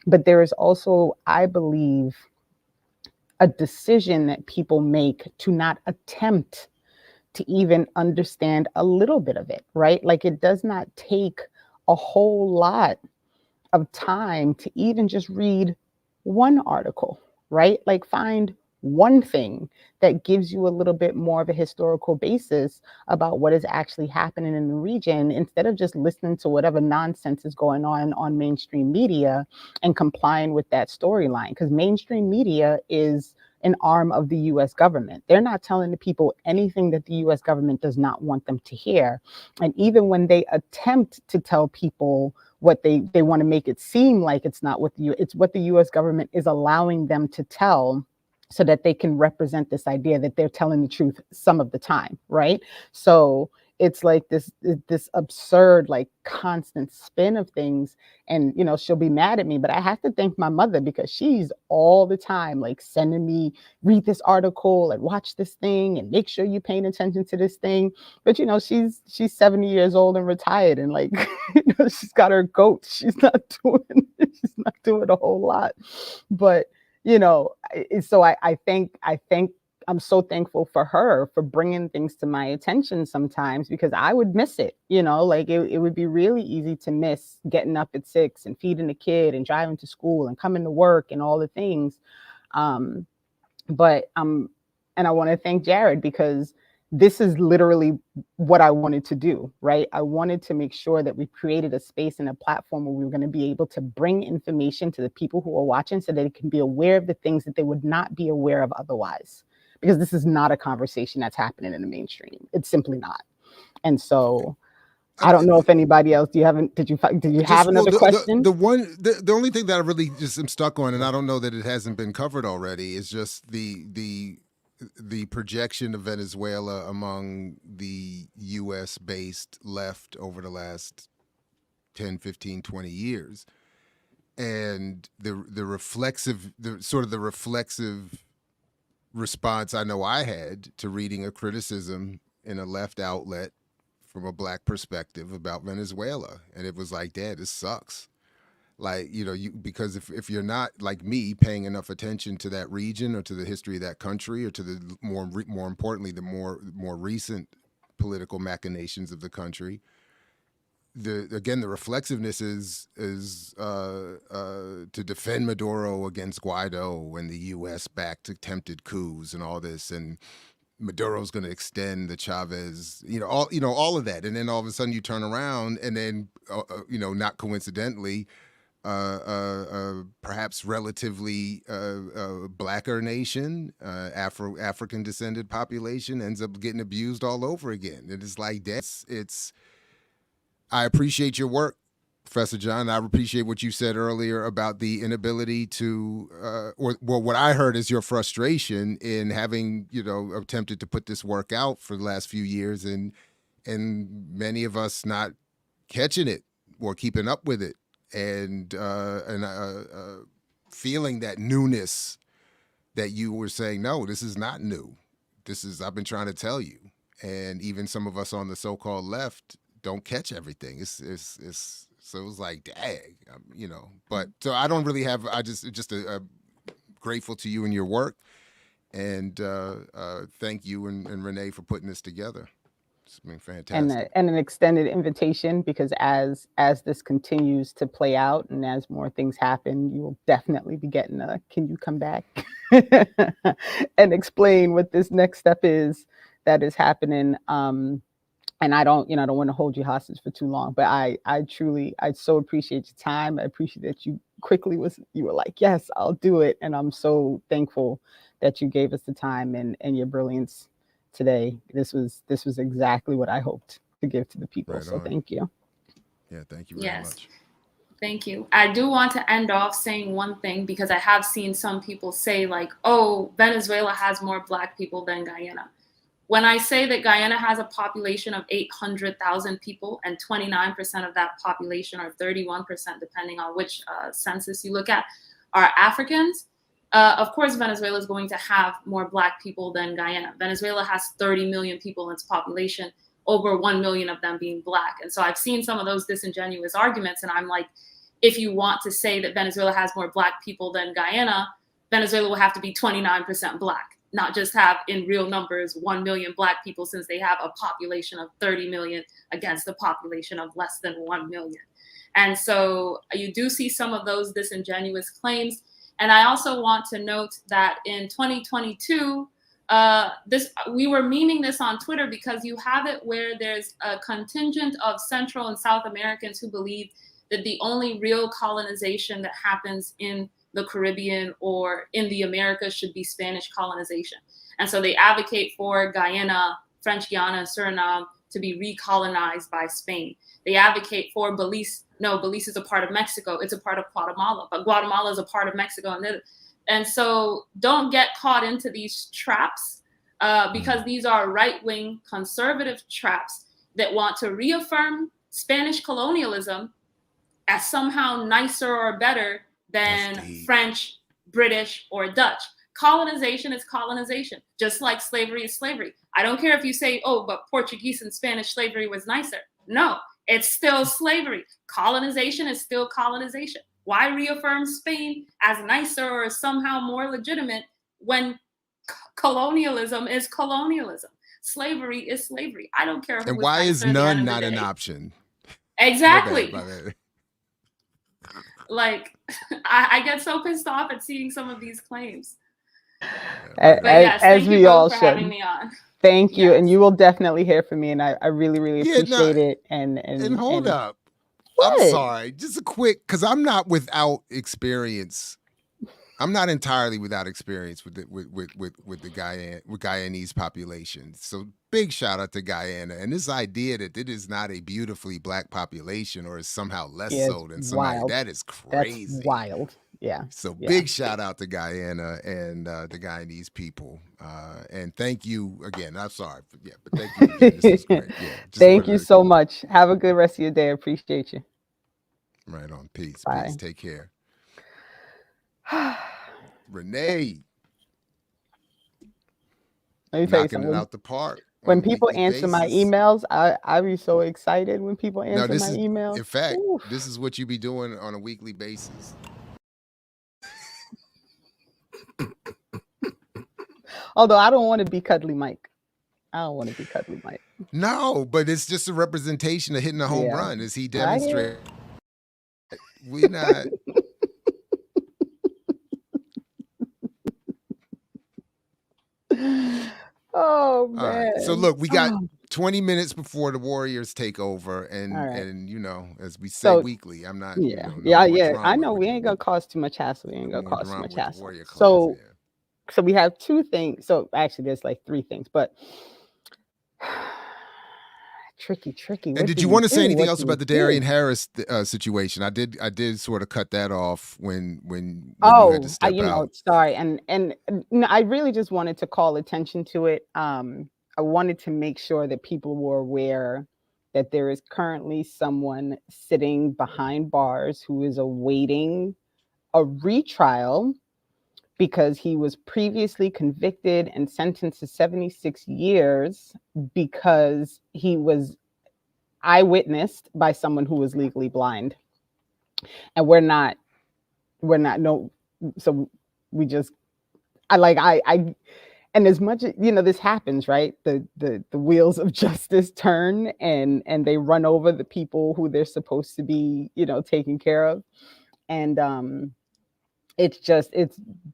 But there is also, I believe, a decision that people make to not attempt to even understand a little bit of it, right? Like, it does not take a whole lot of time to even just read one article, right? Like, find one thing that gives you a little bit more of a historical basis about what is actually happening in the region, instead of just listening to whatever nonsense is going on mainstream media and complying with that storyline. Because mainstream media is an arm of the US government. They're not telling the people anything that the US government does not want them to hear. And even when they attempt to tell people what they want to make it seem like it's not what it's what the US government is allowing them to tell, so that they can represent this idea that they're telling the truth some of the time, right? So it's like this absurd, like, constant spin of things. And she'll be mad at me, but I have to thank my mother, because she's all the time like sending me, read this article and watch this thing and make sure you're paying attention to this thing. But she's 70 years old and retired, and like she's got her goats. She's not doing a whole lot. But so I think I'm so thankful for her for bringing things to my attention sometimes, because I would miss it. Like, it would be really easy to miss getting up at 6 and feeding the kid and driving to school and coming to work and all the things. And I want to thank Jared, because this is literally what I wanted to do, right? I wanted to make sure that we created a space and a platform where we were going to be able to bring information to the people who are watching, so that they can be aware of the things that they would not be aware of otherwise. Because this is not a conversation that's happening in the mainstream. It's simply not. And so I don't know if anybody else, did you have another question? The only thing that I really just am stuck on, and I don't know that it hasn't been covered already, is just the projection of Venezuela among the US based left over the last 10, 15, 20 years. And the reflexive response I know I had to reading a criticism in a left outlet from a Black perspective about Venezuela. And it was like, Dad, this sucks. Like, because if you're not like me paying enough attention to that region or to the history of that country or to the more importantly, the more recent political machinations of the country, the reflexiveness is to defend Maduro against Guaido and the U.S. backed attempted coups and all this, and Maduro's going to extend the Chavez, all of that, and then all of a sudden you turn around and then not coincidentally, perhaps relatively blacker nation, African descended population ends up getting abused all over again. It is like it's. I appreciate your work, Professor John. I appreciate what you said earlier about the inability to, what I heard is your frustration in having, attempted to put this work out for the last few years, and many of us not catching it or keeping up with it, and feeling that newness that you were saying, no, this is not new. I've been trying to tell you, and even some of us on the so-called left don't catch everything. So it was like, dang, But so I don't really have. I just grateful to you and your work, and thank you and Renee for putting this together. It's been fantastic. And an extended invitation, because as this continues to play out and as more things happen, you will definitely be getting a "Can you come back and explain what this next step is that is happening?" And I don't want to hold you hostage for too long, but I so appreciate your time. I appreciate that you were like, yes, I'll do it. And I'm so thankful that you gave us the time and your brilliance today. This was exactly what I hoped to give to the people. Right, so thank you. Yeah, thank you very much. Thank you. I do want to end off saying one thing, because I have seen some people say like, oh, Venezuela has more Black people than Guyana. When I say that Guyana has a population of 800,000 people, and 29% of that population, or 31%, depending on which census you look at, are Africans, of course, Venezuela is going to have more Black people than Guyana. Venezuela has 30 million people in its population, over 1 million of them being Black. And so I've seen some of those disingenuous arguments, and I'm like, if you want to say that Venezuela has more Black people than Guyana, Venezuela will have to be 29% Black. Not just have in real numbers 1 million Black people, since they have a population of 30 million against a population of less than 1 million. And so you do see some of those disingenuous claims. And I also want to note that in 2022, we were memeing this on Twitter, because you have it where there's a contingent of Central and South Americans who believe that the only real colonization that happens in the Caribbean or in the Americas should be Spanish colonization. And so they advocate for Guyana, French Guiana, Suriname to be recolonized by Spain. They advocate for Belize. No, Belize is a part of Mexico. It's a part of Guatemala, but Guatemala is a part of Mexico. And so don't get caught into these traps, because these are right-wing conservative traps that want to reaffirm Spanish colonialism as somehow nicer or better than French, British, or Dutch. Colonization is colonization, just like slavery is slavery. I don't care if you say, oh, but Portuguese and Spanish slavery was nicer. No, it's still slavery. Colonization is still colonization. Why reaffirm Spain as nicer or somehow more legitimate when colonialism is colonialism? Slavery is slavery. I don't care. And why is none not an option? Exactly. Like, I get so pissed off at seeing some of these claims. But yes, as we all should. Having me on. Thank you, and you will definitely hear from me, and I really, really appreciate it. And hold up, what? I'm sorry, just a quick, because I'm not without experience. I'm not entirely without experience with the Guyanese population. So big shout out to Guyana, and this idea that it is not a beautifully Black population or is somehow less so than somebody, that is crazy. That's wild. Yeah. So big shout out to Guyana and the Guyanese people. And thank you again. I'm sorry. But thank you again. This is great. Thank you so much. Have a good rest of your day. I appreciate you. Right on. Peace. Bye. Peace. Take care. Renee. Let me tell you knocking it out the park When people answer my emails, I be so excited when people answer my emails. In fact, this is what you be doing on a weekly basis. Although I don't want to be Cuddly Mike. I don't want to be Cuddly Mike. No, but it's just a representation of hitting a home run. Is he demonstrating? We not. Oh man! All right. So look, we got 20 minutes before the Warriors take over, and you know, as we say weekly, I'm not. Yeah, no I know we ain't gonna cause too much hassle. We ain't gonna cause too much hassle. So we have two things. So actually, there's like three things, but tricky. And did you want to say anything else about the Darian Harris situation? I did sort of cut that off when you had to step out. Sorry, and I really just wanted to call attention to it. I wanted to make sure that people were aware that there is currently someone sitting behind bars who is awaiting a retrial because he was previously convicted and sentenced to 76 years because he was eyewitnessed by someone who was legally blind. And we're not so we just and as much as this happens, right? The wheels of justice turn and they run over the people who they're supposed to be, taking care of. And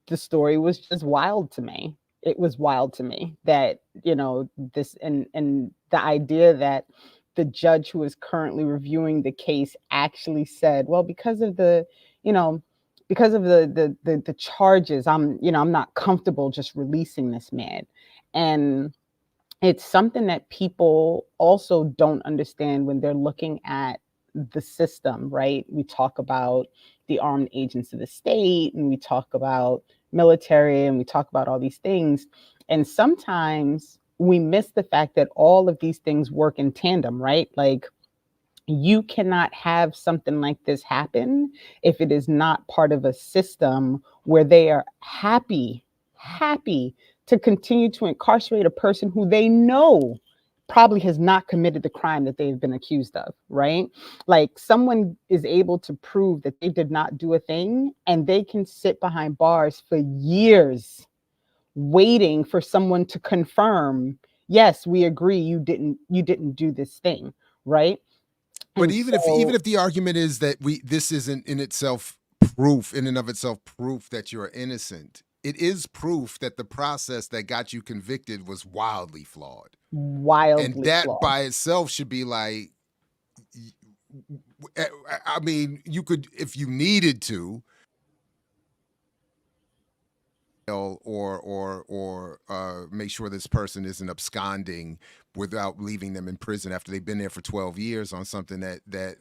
the story was just wild to me. It was wild to me that, this and the idea that the judge who is currently reviewing the case actually said, well, because of the charges, I'm not comfortable just releasing this man. And it's something that people also don't understand when they're looking at the system, right? We talk about the armed agents of the state, and we talk about military, and we talk about all these things. And sometimes we miss the fact that all of these things work in tandem, right? Like, you cannot have something like this happen if it is not part of a system where they are happy to continue to incarcerate a person who they know probably has not committed the crime that they've been accused of, right? Like, someone is able to prove that they did not do a thing, and they can sit behind bars for years waiting for someone to confirm, yes, we agree, you didn't do this thing, right? But even if the argument is that this isn't in and of itself proof that you're innocent, it is proof that the process that got you convicted was wildly flawed. And that by itself should be like, I mean, you could, if you needed to, or make sure this person isn't absconding without leaving them in prison after they've been there for 12 years on something that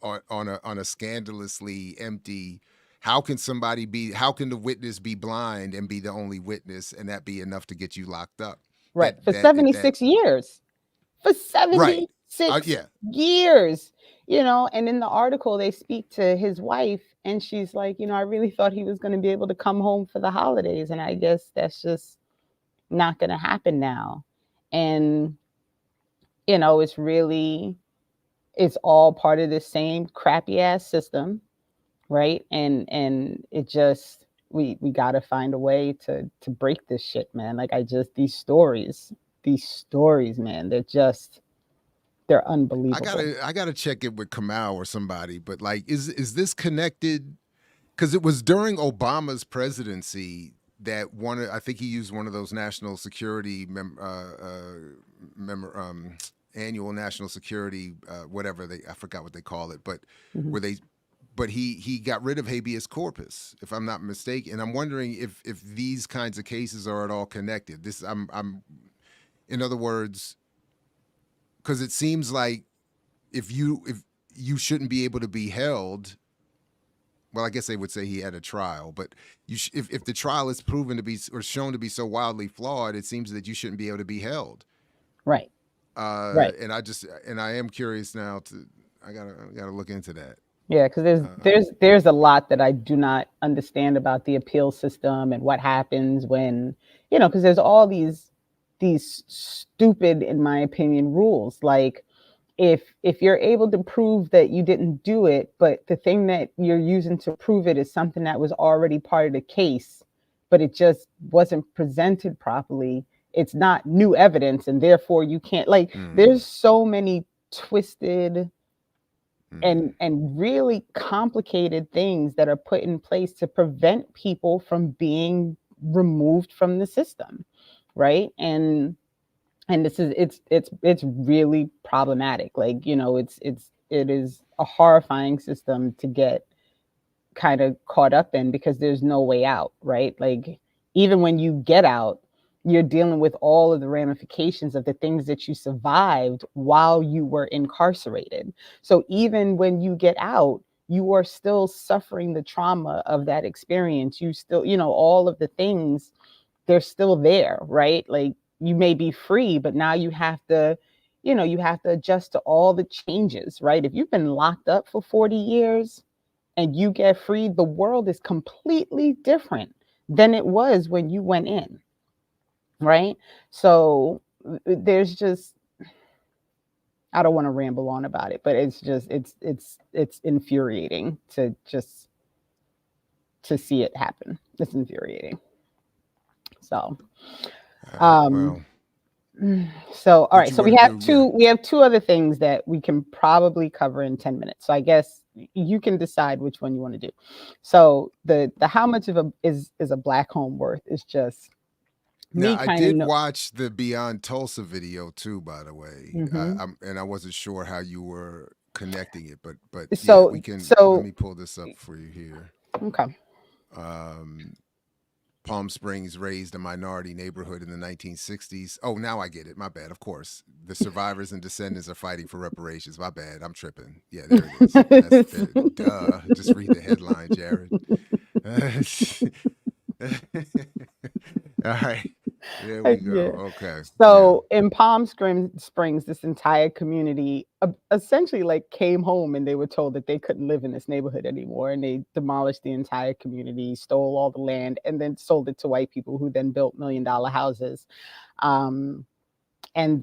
on a scandalously empty. How can the witness be blind and be the only witness, and that be enough to get you locked up? Right. For 76 years. For 76 years. And in the article, they speak to his wife, and she's like, I really thought he was going to be able to come home for the holidays. And I guess that's just not going to happen now. And, it's all part of the same crappy ass system. Right. And it just, we got to find a way to break this shit, man. Like, these stories, man, they're unbelievable. I gotta check it with Kamau or somebody, but like, is this connected? Because it was during Obama's presidency that I think he used one of those national security annual national security whatever I forgot what they call it, but but he got rid of habeas corpus, if I'm not mistaken. And I'm wondering if these kinds of cases are at all connected. I'm in other words, because it seems like if you shouldn't be able to be held. Well, I guess they would say he had a trial, but if the trial is proven to be or shown to be so wildly flawed, it seems that you shouldn't be able to be held. Right. Right. And I am curious now I gotta look into that. Yeah, because there's a lot that I do not understand about the appeal system and what happens when, because there's all these these stupid, in my opinion, rules. Like, if you're able to prove that you didn't do it, but the thing that you're using to prove it is something that was already part of the case, but it just wasn't presented properly, it's not new evidence, and therefore you can't, like, there's so many twisted and really complicated things that are put in place to prevent people from being removed from the system, right? And this is, it's really problematic. Like, you know, it is a horrifying system to get kind of caught up in, because there's no way out, right? Like, even when you get out, you're dealing with all of the ramifications of the things that you survived while you were incarcerated. So even when you get out, you are still suffering the trauma of that experience. You still, you know, all of the things, they're still there, right? Like, you may be free, but now you have to, you know, you have to adjust to all the changes, right? If you've been locked up for 40 years and you get free, the world is completely different than it was when you went in, right? So there's just, I don't want to ramble on about it, but it's just, it's infuriating to just to see it happen. It's infuriating. So Well, so all right, you so we wanna have do- we have two other things that we can probably cover in 10 minutes. So I guess you can decide which one you want to do. So the how much of a is a black home worth is just me Now, I kind did of watch the Beyond Tulsa video too, by the way, Mhm. and I wasn't sure how you were connecting it, but yeah, So we can. Let so me pull this up for you here. okay. Palm Springs raised a minority neighborhood in the 1960s. Oh, now I get it. My bad. Of course, the survivors and descendants are fighting for reparations. My bad. I'm tripping. Yeah, there it is. That's duh. Just read the headline, Jared. All right. There we go. Yeah. Okay. So in Palm Springs, this entire community essentially like came home and they were told that they couldn't live in this neighborhood anymore, and they demolished the entire community, stole all the land, and then sold it to white people who then built $1 million houses. And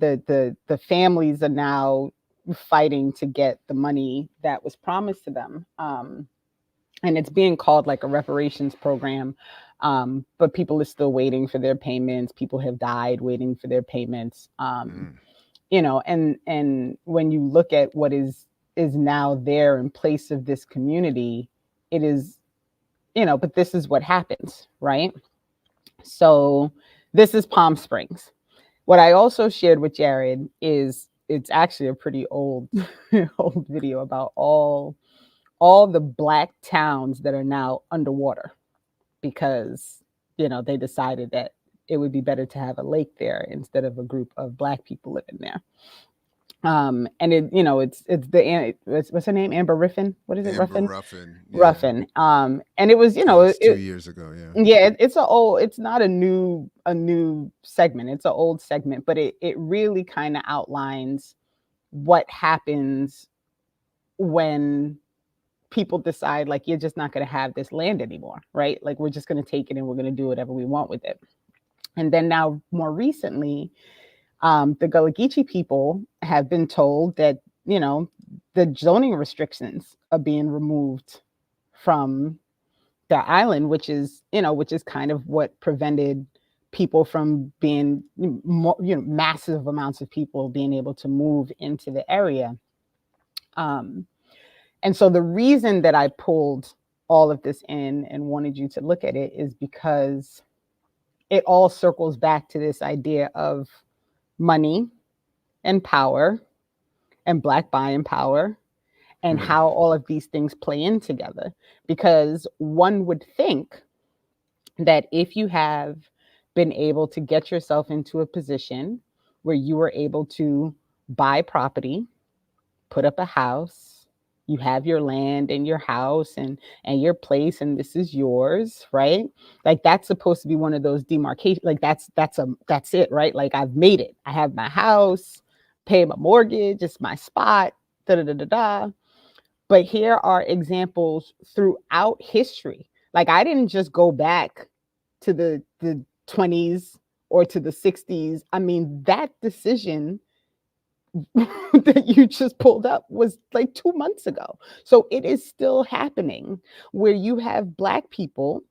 the families are now fighting to get the money that was promised to them. And it's being called like a reparations program. But people are still waiting for their payments. People have died waiting for their payments. You know, and when you look at what is now there in place of this community, it is, you know, but this is what happens, right? So this is Palm Springs. What I also shared with Jared is, it's actually a pretty old old video about all the black towns that are now underwater, because, you know, they decided that it would be better to have a lake there instead of a group of black people living there. And it, you know, it's what's her name? Amber Ruffin. What is it? Amber Ruffin. Ruffin. Yeah. Ruffin. And it was, you know, It's 2 years ago. Yeah. yeah, it's not a new segment. It's an old segment, but it really kind of outlines what happens when people decide, like, you're just not going to have this land anymore, right? Like, we're just going to take it and we're going to do whatever we want with it. And then now, more recently, the Gullah Geechee people have been told that, you know, the zoning restrictions are being removed from their island, which is kind of what prevented people from being, you know, massive amounts of people being able to move into the area. And so the reason that I pulled all of this in and wanted you to look at it is because it all circles back to this idea of money and power and Black buying power, and how all of these things play in together. Because one would think that if you have been able to get yourself into a position where you were able to buy property, put up a house, you have your land and your house and your place, and this is yours, right? Like, that's supposed to be one of those demarcation, like that's it, right? Like, I've made it. I have my house, pay my mortgage, it's my spot, da da da da da. But here are examples throughout history. Like, I didn't just go back to the 20s or to the 60s. I mean, that decision that you just pulled up was like 2 months ago. So it is still happening, where you have Black people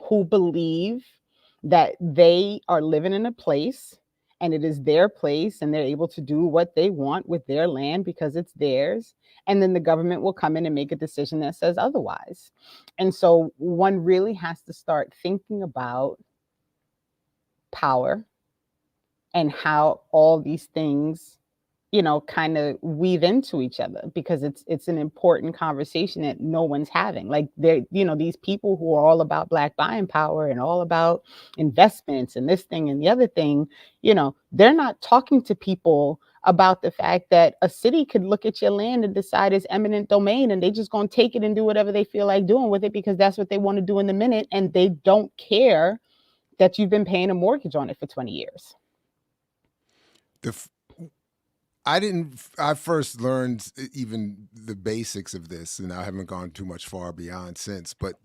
who believe that they are living in a place and it is their place and they're able to do what they want with their land because it's theirs. And then the government will come in and make a decision that says otherwise. And so one really has to start thinking about power and how all these things, you know, kind of weave into each other, because it's an important conversation that no one's having. Like, they, you know, these people who are all about Black buying power and all about investments and this thing and the other thing, you know, they're not talking to people about the fact that a city could look at your land and decide it's eminent domain, and they just gonna take it and do whatever they feel like doing with it because that's what they want to do in the minute, and they don't care that you've been paying a mortgage on it for 20 years. I first learned even the basics of this, and I haven't gone too much far beyond since, but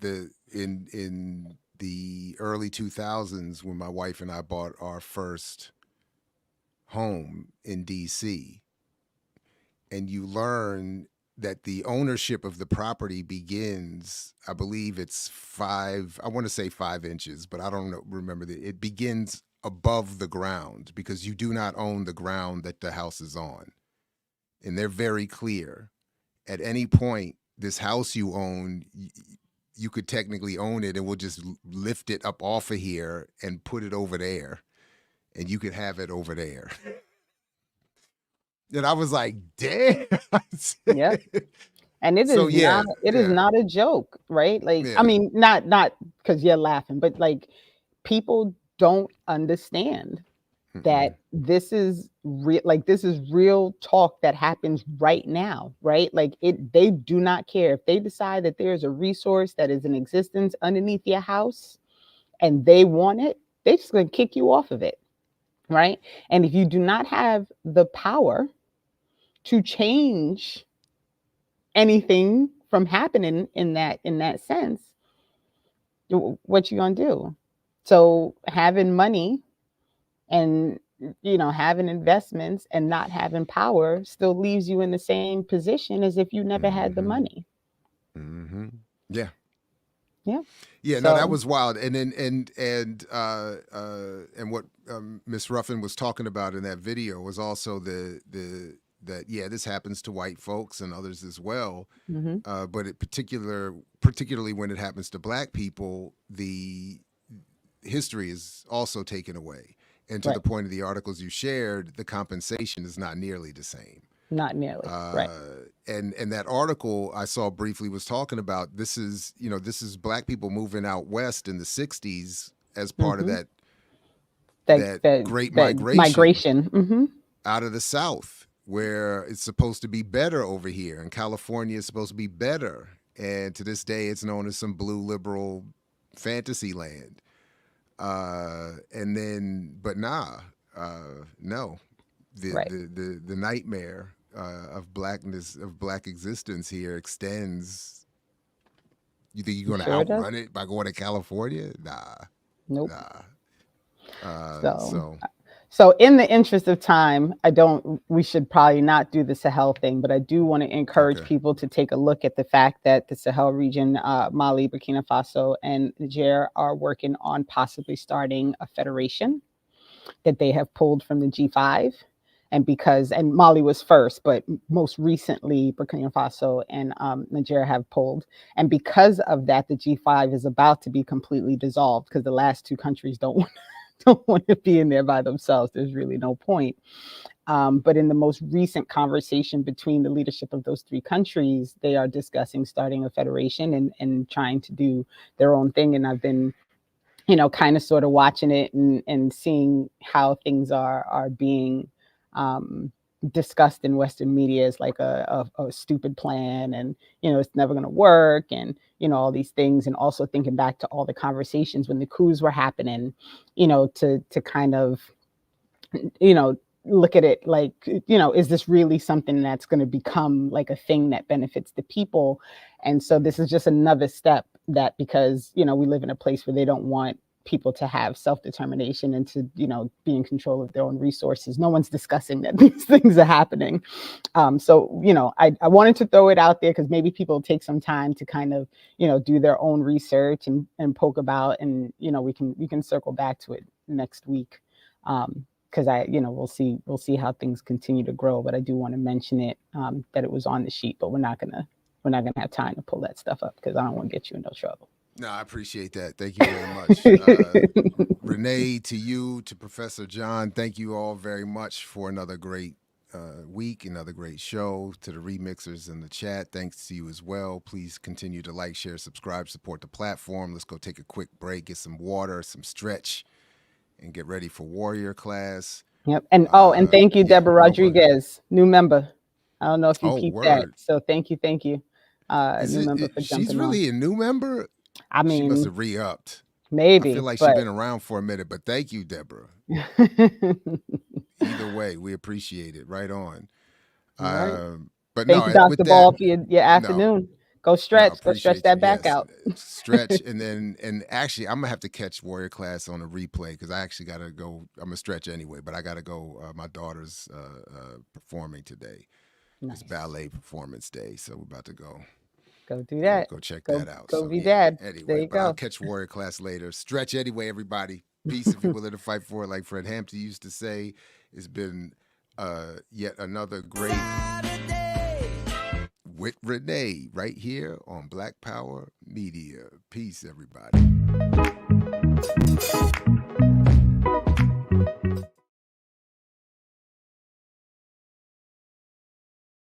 in the early 2000s, when my wife and I bought our first home in DC, and you learn that the ownership of the property begins, I believe it's I want to say 5 inches, but I don't remember it begins above the ground, because you do not own the ground that the house is on. And they're very clear. At any point, this house you own, you could technically own it, and we'll just lift it up off of here and put it over there, and you could have it over there. And I was like, damn. Yeah. And it is not a joke, right? Like, I mean, not because you're laughing, but like, people don't understand that this is real. Like, this is real talk that happens right now, right? Like, they do not care if they decide that there's a resource that is in existence underneath your house and they want it, they're just going to kick you off of it, right? And if you do not have the power to change anything from happening in that sense, what you gonna do? So having money and, you know, having investments and not having power still leaves you in the same position as if you never had the money. Yeah. Yeah. Yeah, So, no, that was wild. And then and what Miss Ruffin was talking about in that video was also that this happens to white folks and others as well. But particularly when it happens to Black people, the history is also taken away. And to the point of the articles you shared, the compensation is not nearly the same. Not nearly, right. And that article I saw briefly was talking about, this is Black people moving out west in the 60s as part of that great migration out of the South, where it's supposed to be better over here, and California is supposed to be better. And to this day, it's known as some blue liberal fantasy land. And then, but no, the nightmare of blackness, of Black existence here extends. You think you're going to outrun it by going to California? Nah. Nope. Nah. So in the interest of time, we should probably not do the Sahel thing, but I do want to encourage people to take a look at the fact that the Sahel region, Mali, Burkina Faso, and Niger are working on possibly starting a federation that they have pulled from the G5. And Mali was first, but most recently Burkina Faso and Niger have pulled. And because of that, the G5 is about to be completely dissolved, because the last two countries don't want to be in there by themselves. There's really no point. But in the most recent conversation between the leadership of those three countries, they are discussing starting a federation and trying to do their own thing. And I've been, you know, kind of sort of watching it and seeing how things are being discussed in Western media as like a stupid plan, and, you know, it's never going to work, and, you know, all these things. And also thinking back to all the conversations when the coups were happening, you know, to kind of, you know, look at it like, you know, is this really something that's going to become like a thing that benefits the people? And so this is just another step that, because, you know, we live in a place where they don't want people to have self-determination and to, be in control of their own resources. No one's discussing that these things are happening. So, I wanted to throw it out there because maybe people take some time to kind of, do their own research and poke about, and, we can circle back to it next week. Because we'll see how things continue to grow. But I do want to mention it, that it was on the sheet, but we're not gonna have time to pull that stuff up because I don't want to get you in no trouble. No, I appreciate that. Thank you very much. Renee, to you, to Professor John, thank you all very much for another great week, another great show. To the remixers in the chat, thanks to you as well. Please continue to like, share, subscribe, support the platform. Let's go take a quick break, get some water, some stretch, and get ready for Warrior class. Yep. And and thank you, Deborah Rodriguez, new member. I don't know if you peeped that. So thank you. New member for jumping she's really a new member? I mean, she must have re-upped. Maybe. I feel like she's been around for a minute, but thank you, Deborah. Either way, we appreciate it. Right on. Right. But thank you, Dr. Ball, for your afternoon. Go stretch. Go stretch that back out. Stretch, and actually, I'm gonna have to catch Warrior class on a replay because I actually gotta go. I'm gonna stretch anyway, but I gotta go. My daughter's performing today. Nice. It's ballet performance day, so we're about to go. Go do that. Go check that out. Go be dad. Anyway, there you go. I'll catch Warrior class later. Stretch anyway, everybody. Peace if you're willing to fight for it, like Fred Hampton used to say. It's been yet another great with Renee right here on Black Power Media. Peace, everybody.